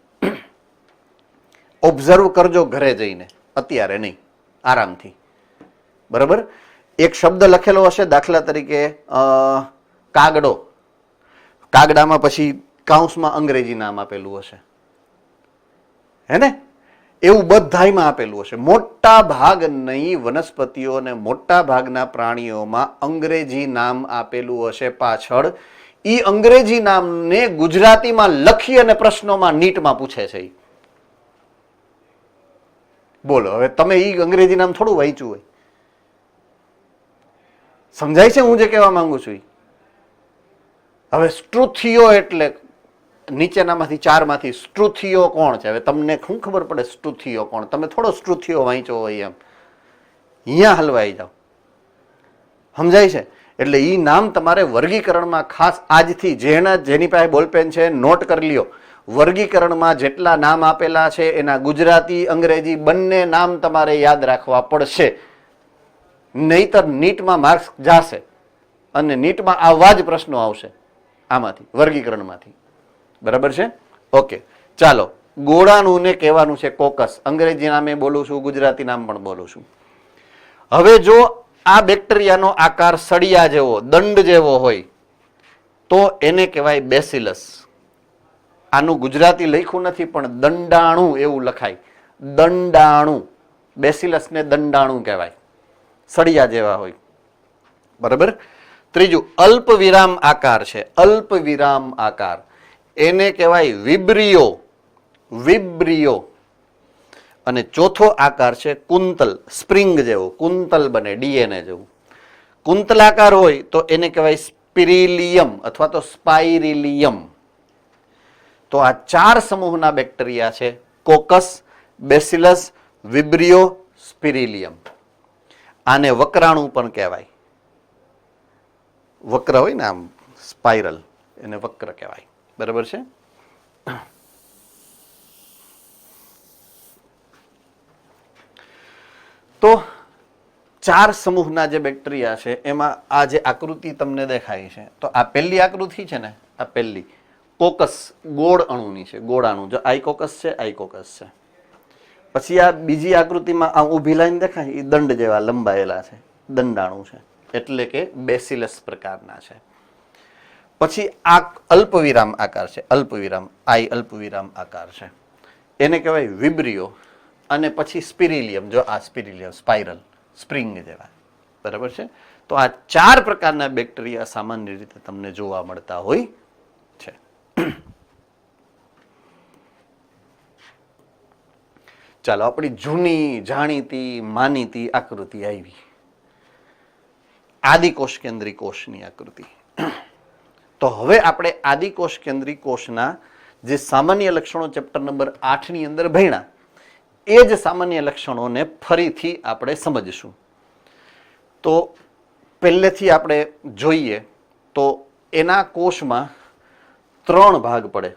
ઓબ્ઝર્વ કરજો ઘરે જઈને, અત્યારે નહીં, આરામથી, બરાબર. એક શબ્દ લખેલો હશે, દાખલા તરીકે કાગડો, કાગડામાં પછી કાઉન્સમાં અંગ્રેજી નામ આપેલું હશે, હે ને? એવું બધાયમાં આપેલું હશે. મોટા ભાગની વનસ્પતિઓ અને મોટા ભાગના પ્રાણીઓમાં અંગ્રેજી નામ આપેલું હશે પાછળ. ઈ અંગ્રેજી નામને ગુજરાતીમાં લખી અને પ્રશ્નોમાં નીટમાં પૂછે છે. બોલો હવે તમે ઈ અંગ્રેજી નામ થોડું વાંચ્યું હોય. સમજાય છે હું જે કહેવા માંગુ છું? હવે સ્ટ્રુથિયો એટલે નીચેનામાંથી 4માંથી સ્ટ્રુથિયો કોણ છે? હવે તમને શું ખબર પડે સ્ટ્રુથિયો કોણ? તમે થોડો સ્ટ્રુથિયો વાંચ્યો હોય એમ અહીંયા હલવાઈ જાઓ. સમજાય છે? એટલે ઈ નામ તમારે વર્ગીકરણમાં ખાસ આજથી જેની પાસે બોલપેન છે નોટ કરી લ્યો. વર્ગીકરણમાં જેટલા નામ આપેલા છે એના ગુજરાતી અંગ્રેજી બંને નામ તમારે યાદ રાખવા પડશે, નહીતર નીટમાં માર્ક્સ જાશે અને નીટમાં આવા જ પ્રશ્નો આવશે આમાંથી, વર્ગીકરણમાંથી. બરાબર છે? ઓકે, ચાલો. ગોળાનું ને કહેવાનું છે કોકસ. અંગ્રેજી નામે બોલું છું, ગુજરાતી નામ પણ બોલું છું. હવે જો આ બેક્ટેરિયાનો આકાર સળિયા જેવો, દંડ જેવો હોય તો એને કહેવાય બેસિલસ. આનું ગુજરાતી લખ્યું નથી પણ દંડાણું એવું લખાય. દંડાણું. બેસિલસને દંડાણું કહેવાય, સળિયા જેવા હોય. બરાબર. ત્રીજું અલ્પ વિરામ આકાર છે. અલ્પ વિરામ આકાર એને કહેવાય વિબ્રિયો. વિબ્રિયો. અને ચોથો આકાર છે કુંતલ. સ્પ્રિંગ જેવો કુંતલ બને, ડીએનએ જેવું. કુંતલાકાર હોય તો એને કહેવાય સ્પિરિલિયમ અથવા તો સ્પાઇરિલિયમ. તો આ 4 સમૂહના બેક્ટેરિયા છે: કોકસ, બેસિલસ, વિબ્રિયો, સ્પિરિલિયમ. આને વક્રાણુ પણ કહેવાય. વક્ર હોય ને આમ સ્પાઇરલ, એને વક્ર કહેવાય. બરાબર છે? તો 4 સમૂહના જે બેક્ટેરિયા છે એમાં આ જે આકૃતિ તમને દેખાય છે, તો આ પહેલી આકૃતિ છે ને, આ પહેલી કોકસ ગોળ અણુની છે, ગોળાણુ. જો આઈકોકસ છે, આઈકોકસ છે. પછી આ બીજી આકૃતિમાં આ ઊભી લાઈન દેખાય, એ દંડ જેવા લંબાયેલા છે, દંડાણુ છે, એટલે કે બેસિલસ પ્રકારના છે. પછી આ અલ્પવિરામ આકાર છે, અલ્પવિરામ, આઈ અલ્પવિરામ આકાર છે, એને કહેવાય વિબ્રિયો. અને પછી સ્પિરિલિયમ, જો આ સ્પિરિલિયમ, સ્પાઇરલ, સ્પ્રિંગ જેવા. બરાબર છે? તો આ 4 પ્રકારના બેક્ટેરિયા સામાન્ય રીતે તમને જોવા મળતા હોય છે. ચાલો, આપણી જૂની જાણીતી માનીતી આકૃતિ આવી, આદિકોષ કેન્દ્રી કોષની આકૃતિ. તો હવે આપણે આદિકોષ કેન્દ્રી કોષના જે સામાન્ય લક્ષણો ચેપ્ટર નંબર 8 ની અંદર ભણ્યા, એ જ સામાન્ય લક્ષણોને ફરીથી આપણે સમજશું. તો પહેલેથી આપણે જોઈએ તો એના કોષમાં 3 ભાગ પડે.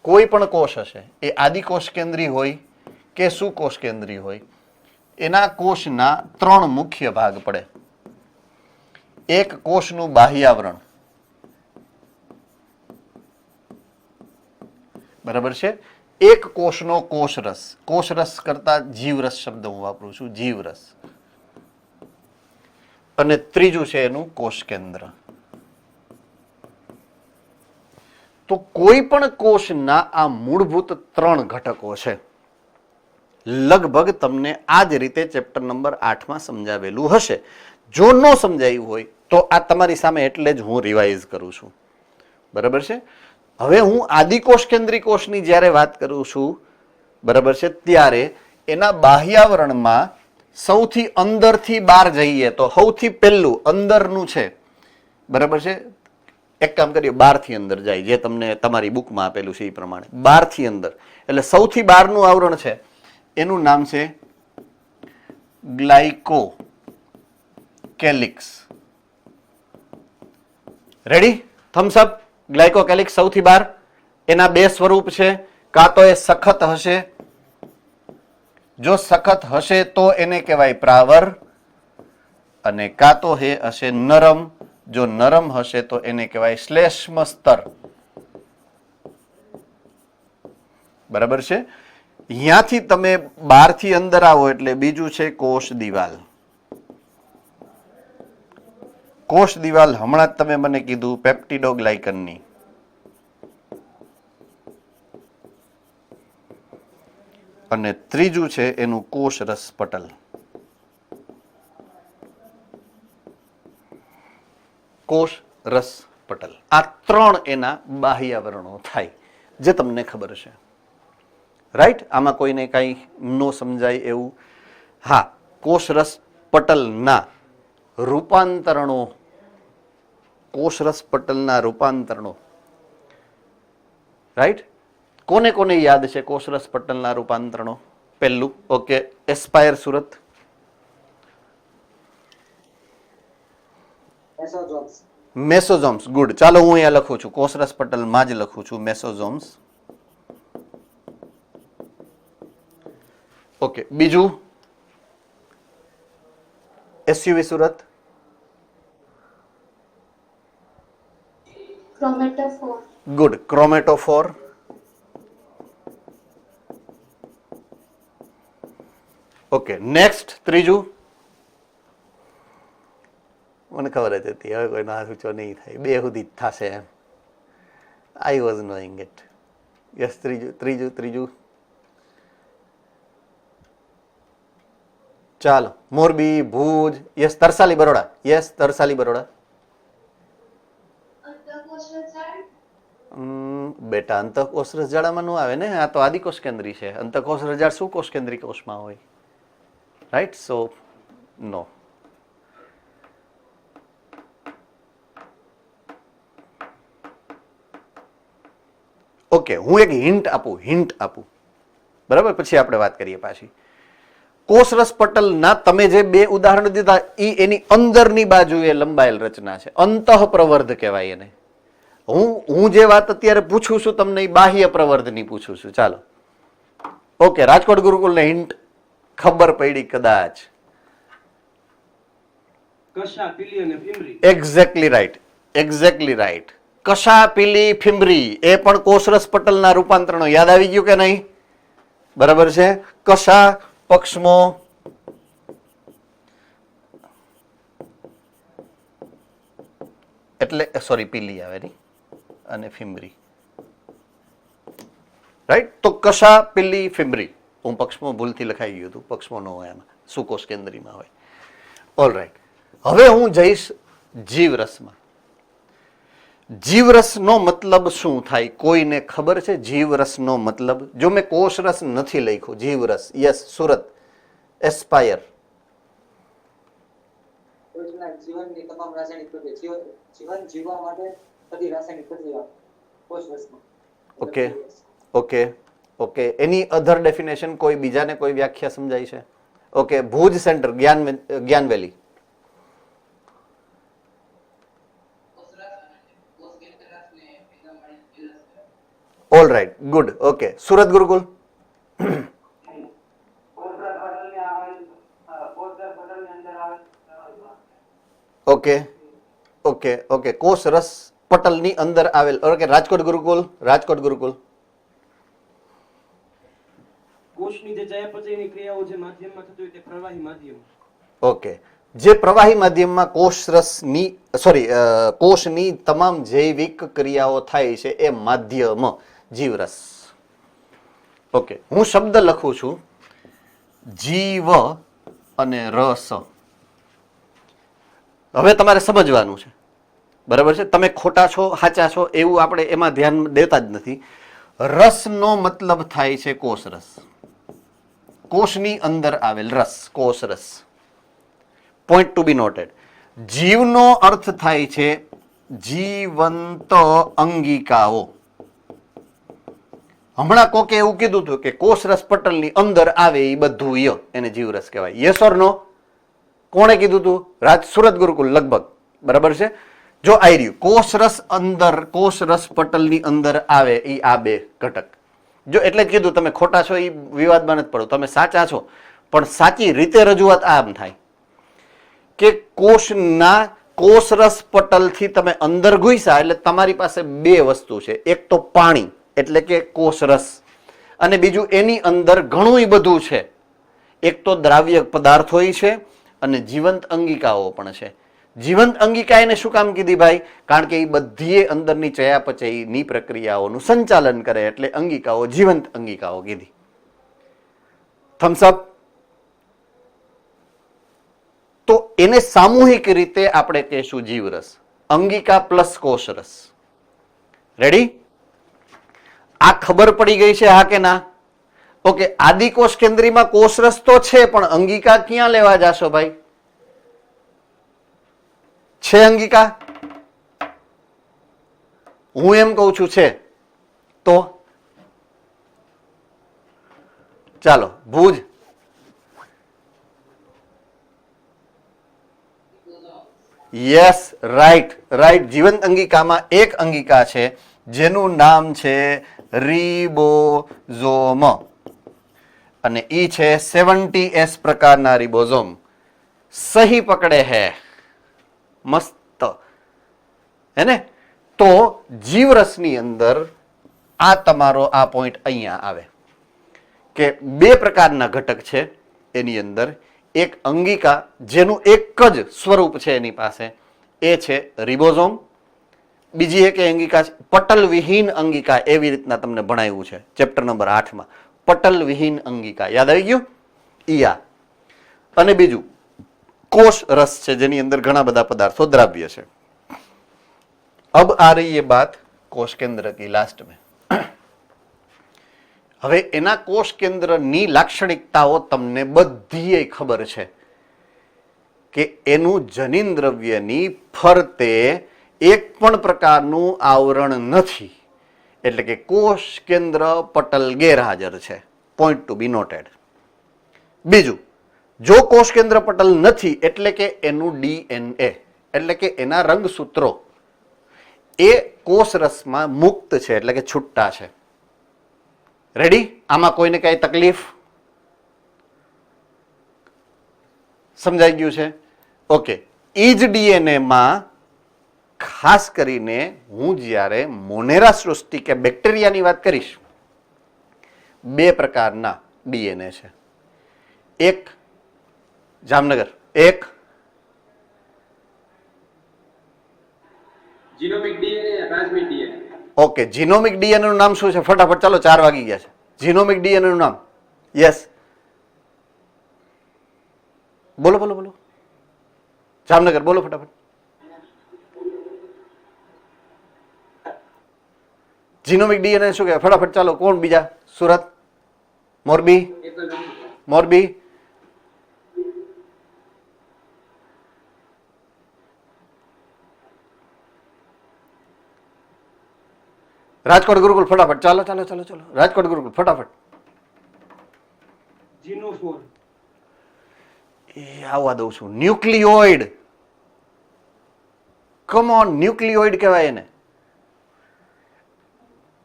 કોઈ પણ કોષ હશે, એ આદિકોષ કેન્દ્રી હોય કે સુકોષ કેન્દ્રી હોય, એના કોષના 3 મુખ્ય ભાગ પડે. એક કોષનું બાહ્યાવરણ, બરાબર છે? એક કોષનો કોષરસ. કોષરસ કરતા જીવરસ શબ્દ હું વાપરું છું, જીવરસ. અને ત્રીજું છે એનું કોષ કેન્દ્ર. તો કોઈ પણ કોષના આ મૂળભૂત 3 ઘટકો છે. લગભગ તમને આ જ રીતે ચેપ્ટર નંબર 8માં સમજાવેલું હશે. જો ન સમજાયું હોય તો આ તમારી સામે એટલે જ હું રિવાઇઝ કરું છું. બરાબર છે. હવે હું આદિકોષ કેન્દ્રી કોષની જ્યારે વાત કરું છું, બરાબર છે, ત્યારે એના બાહ્યાવરણમાં સૌથી અંદરથી બહાર જઈએ તો સૌથી પહેલું અંદરનું છે. બરાબર છે. એક કામ કરીએ, બહારથી અંદર જાય, જે તમને તમારી બુકમાં આપેલું છે એ પ્રમાણે બહારથી અંદર. એટલે સૌથી બહારનું આવરણ છે એનું નામ છે ગ્લાયકોકેલિક્સ. રેડી? થમ્સ અપ. ગ્લાયકોકેલિક્સ સૌથી બહાર. એના 2 સ્વરૂપ છે. કાં તો એ સખત હશે, જો સખત હશે તો એને કહેવાય પ્રાવર, અને કાં તો એ હશે નરમ, જો નરમ હશે તો એને કહેવાય શ્લેષ્મ સ્તર. બરાબર છે. અહીંયાથી તમે બહારથી અંદર આવો એટલે બીજું છે કોષ દિવાલ. કોષ દિવાલ હમણાં જ તમે મને કીધું પેપ્ટિડોગ્લાયકનની. અને ત્રીજું છે એનું કોષ રસ પટલ. કોષ રસ પટલ. આ 3 એના બાહ્યાવરણો થાય, જે તમને ખબર છે. રાઈટ? આમાં કોઈને કઈ ન સમજાય એવું? હા, કોષરસ પટલના રૂપાંતરણો. કોષરસ પટલના રૂપાંતરણો. રાઈટ? કોને કોને યાદ છે કોષરસ પટલના રૂપાંતરણો? પહેલું, ઓકે, એસ્પાયર સુરત. મેસોઝોમ્સ. ગુડ. ચાલો હું અહીંયા લખું છું, કોષરસ પટલમાં જ લખું છું મેસોઝોમ્સ. ઓકે. બીજું SUV Surat. Chromatophore. Good. Chromatophore. Okay. Next, ત્રીજું. મને ખબર જ હતી હવે કોઈનો હાથ ઊંચો નહીં થાય, 2 સુધી જ થશે એમ. I was knowing it. Yes. ત્રીજું. ચાલો. મોરબી, ભુજ. યસ. તરસાલી બરોડા. યસ. તરસાલી બરોડા. બેટા, અંતઃકોષ રસજાળામાં નું આવે ને, આ તો આદિકોષ કેન્દ્રી છે. અંતઃકોષ રસજાળ શું કોષ કેન્દ્રી કોષમાં હોય? રાઈટ? સો નો. ઓકે. હું એક હિન્ટ આપું. બરાબર? પછી આપણે વાત કરીએ પાછી. કોષરસ પટલના તમે જે 2 ઉદાહરણ દીધા એ એની અંદરની બાજુએ લંબાયેલ રચના છે. અંતઃપ્રવર્ધ કહેવાય એને. હું જે વાત અત્યારે પૂછું છું તમને એ બાહ્ય પ્રવર્ધની પૂછું છું. ચાલો. ઓકે. રાજકોટ ગુરુકુલને હિન્ટ ખબર પડી કદાચ. કશા, પીલી અને ફીમરી. Exactly right. કશા, પીલી, ફીમરી એ પણ કોષરસ પટલના રૂપાંતરણો. યાદ આવી ગયું કે નહીં? બરાબર છે. કશા પક્ષમો, એટલે સોરી પીલી આવે નહીં, અને ફીમરી. રાઈટ? તો કશા, પીલી, ફીમરી. હું પક્ષમો ભૂલથી લખાઈ ગયું હતું, પક્ષમો ન હોય એમાં, સુકોષ કેન્દ્રીમાં હોય. All right. હવે હું જઈશ જીવરસમાં. જીવરસનો મતલબ શું થાય? કોઈને ખબર છે જીવરસનો મતલબ? જો મેં કોષરસ નથી લખ્યું, જીવરસ. યસ. સુરત. એસ્પાયર. જીવનની તમામ રાસાયણિક પ્રક્રિયા, જીવન જીવવા માટે બધી રાસાયણિક પ્રક્રિયા કોષરસમાં. ઓકે. એની અધર ડેફિનેશન કોઈ બીજાને કોઈ વ્યાખ્યા સમજાય છે? Okay. Bhuj centre, Gyan Valley. All right. Good. Okay. Surat Gurukul. Okay. કોષરસ પટલની અંદર આવેલ. ઓકે. રાજકોટ ગુરુકુલ. કોષની જે ચયાપચયની ક્રિયાઓ જે માધ્યમમાં થતી હોય તે પ્રવાહી માધ્યમ. ઓકે, જે પ્રવાહી માધ્યમમાં કોષની તમામ જૈવિક ક્રિયાઓ થાય છે એ માધ્યમ જીવરસ. ઓકે, હું શબ્દ લખું છું જીવ અને રસ. હવે તમારે સમજવાનું છે, બરાબર છે? તમે ખોટા છો સાચા છો એવું આપણે એમાં ધ્યાન દેતા જ નથી. રસનો મતલબ થાય છે કોષરસ, કોષની અંદર આવેલ રસ, કોષરસ. પોઈન્ટ ટુ બી નોટેડ. જીવનો અર્થ થાય છે જીવંત અંગિકાઓ. હમણાં કોકે એવું કીધું હતું કે કોષરસ પટલની અંદર આવે એ બધું ય એને જીવરસ કહેવાય. યસ ઓર નો? કોણે કીધું હતું? રાજ સુરત ગુરુકુલ લગભગ, બરાબર છે? જો આઈ રહ્યું કોષરસ અંદર, કોષરસ પટલની અંદર આવે એ આ બે ઘટક. જો એટલે જ કીધું તમે ખોટા છો એ વિવાદમાં નથી પડો, તમે સાચા છો, પણ સાચી રીતે રજૂઆત આમ થાય કે કોષના કોષરસ પટલથી તમે અંદર ઘૂસ્યા એટલે તમારી પાસે બે વસ્તુ છે. એક તો પાણી એટલે કે કોષરસ, અને બીજું એની અંદર ઘણું બધું છે. એક તો દ્રાવ્ય પદાર્થો છે અને જીવંત અંગિકાઓ પણ છે. જીવંત અંગિકા એને શું કામ કીધી ભાઈ? કારણ કે એ બધી અંદરની ચયાપચયની પ્રક્રિયાઓનું સંચાલન કરે એટલે અંગિકાઓ જીવંત અંગિકાઓ કીધી. થમ્સ અપ. તો એને સામૂહિક રીતે આપણે કહીશું જીવરસ, અંગિકા પ્લસ કોષરસ. રેડી? આ ખબર પડી ગઈ છે, હા કે ના? ઓકે, આદિકોષ કેન્દ્રીમાં કોષરસ તો છે, પણ અંગિકા ક્યાં લેવા જાશો ભાઈ? છે અંગિકા? હું એમ કહું છું છે. તો ચાલો ભુજ. Yes, right right. જીવંત અંગિકામાં એક અંગિકા છે જેનું નામ છે રિબોઝોમ, અને ઈ છે 70S પ્રકારના રિબોઝોમ. સહી પકડે હે, મસ્ત હે ને? તો જીવરસની અંદર આ તમારો આ પોઈન્ટ અહીંયા આવે કે બે પ્રકારના ઘટક છે એની અંદર. એક અંગિકા જેનું એક જ સ્વરૂપ છે એની પાસે, એ છે રિબોઝોમ. બીજી એક અંગિકા છે પટલ વિહીન અંગિકા, એવી રીતના તમને ભણાવ્યું છે ચેપ્ટર નંબર 8માં. પટલ વિહીન અંગિકા યાદ આવી ગયું? ઈયા. અને બીજું કોષ રસ છે જેની અંદર ઘણા બધા પદાર્થો દ્રાવ્ય છે. अब आ रही ये बात कोष केंद्र की लास्ट में. હવે એના કોષ કેન્દ્રની લાક્ષણિકતાઓ તમને બધી ખબર છે કે એનું જનીન દ્રવ્યની ફરતે એક પણ પ્રકારનું આવરણ નથી, એટલે કે કોષ કેન્દ્ર પટલ ગેરહાજર છે. પોઈન્ટ ટુ બી નોટેડ. બીજું, જો કોષ કેન્દ્ર પટલ નથી એટલે કે એનું ડીએનએ એટલે કે એના રંગસૂત્રો એ કોષ રસમાં મુક્ત છે, એટલે કે છૂટા છે. રેડી? આમાં કોઈને કઈ તકલીફ? સમજાઈ ગયું છે? ઓકે. ઈ જ ડીએનએ માં ખાસ કરીને હું જ્યારે મોનેરા સૃષ્ટિ કે બેક્ટેરિયાની વાત કરીશ, બે પ્રકારના ડીએનએ છે. એક જામનગર, એક જીનોમિક ડીએનએ અને પ્લાઝમિક ડીએનએ. ઓકે, જીનોમિક ડીએનએ નું નામ શું છે? ફટાફટ ચાલો, 4 વાગી ગયા છે. જીનોમિક ડીએનએ નું નામ? યસ, બોલો બોલો બોલો. જામનગર બોલો ફટાફટ. જીનોમિક ડીએનએ શું કહેવાય? ફટાફટ ચાલો. કોણ બીજા? સુરત, મોરબી, મોરબી, રાજકોટ ગુરુકુલ ફટાફટ. ચાલો ચાલો ચાલો ચાલો. રાજકોટ ગુરુકુલ ફટાફટ. જીનોફોર. એ આવવા દઉં છું. ન્યુક્લિયોઇડ. કમ ઓન, ન્યુક્લિયોઇડ કહેવાય એને.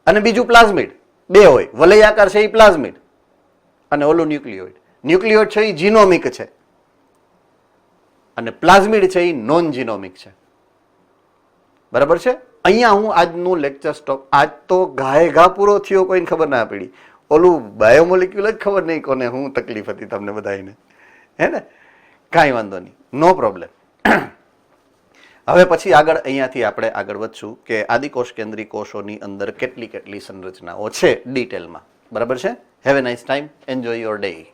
અને બીજું પ્લાઝમિડ. બે હોય, વલયાકાર છે એ પ્લાઝમિડ અને ઓલું ન્યુક્લિયોઇડ. ન્યુક્લિયોઇડ છે એ જીનોમિક છે અને પ્લાઝમિડ છે એ નોન જીનોમિક છે. બરાબર છે? અહીંયા હું આજનું લેક્ચર સ્ટોપ. આજ તો ઘાએ ઘા પૂરો થયો, કોઈને ખબર ના પડી. ઓલું બાયોમોલિક્યુલ જ ખબર નહીં કોને હું તકલીફ હતી તમને બધાને, હે ને? કાંઈ વાંધો નહીં, નો પ્રોબ્લેમ. હવે પછી આગળ અહીંયાથી આપણે આગળ વધશું કે આદિકોષ કેન્દ્રી કોષોની અંદર કેટલી સંરચનાઓ છે ડિટેલમાં. બરાબર છે? Have a nice time, enjoy your day.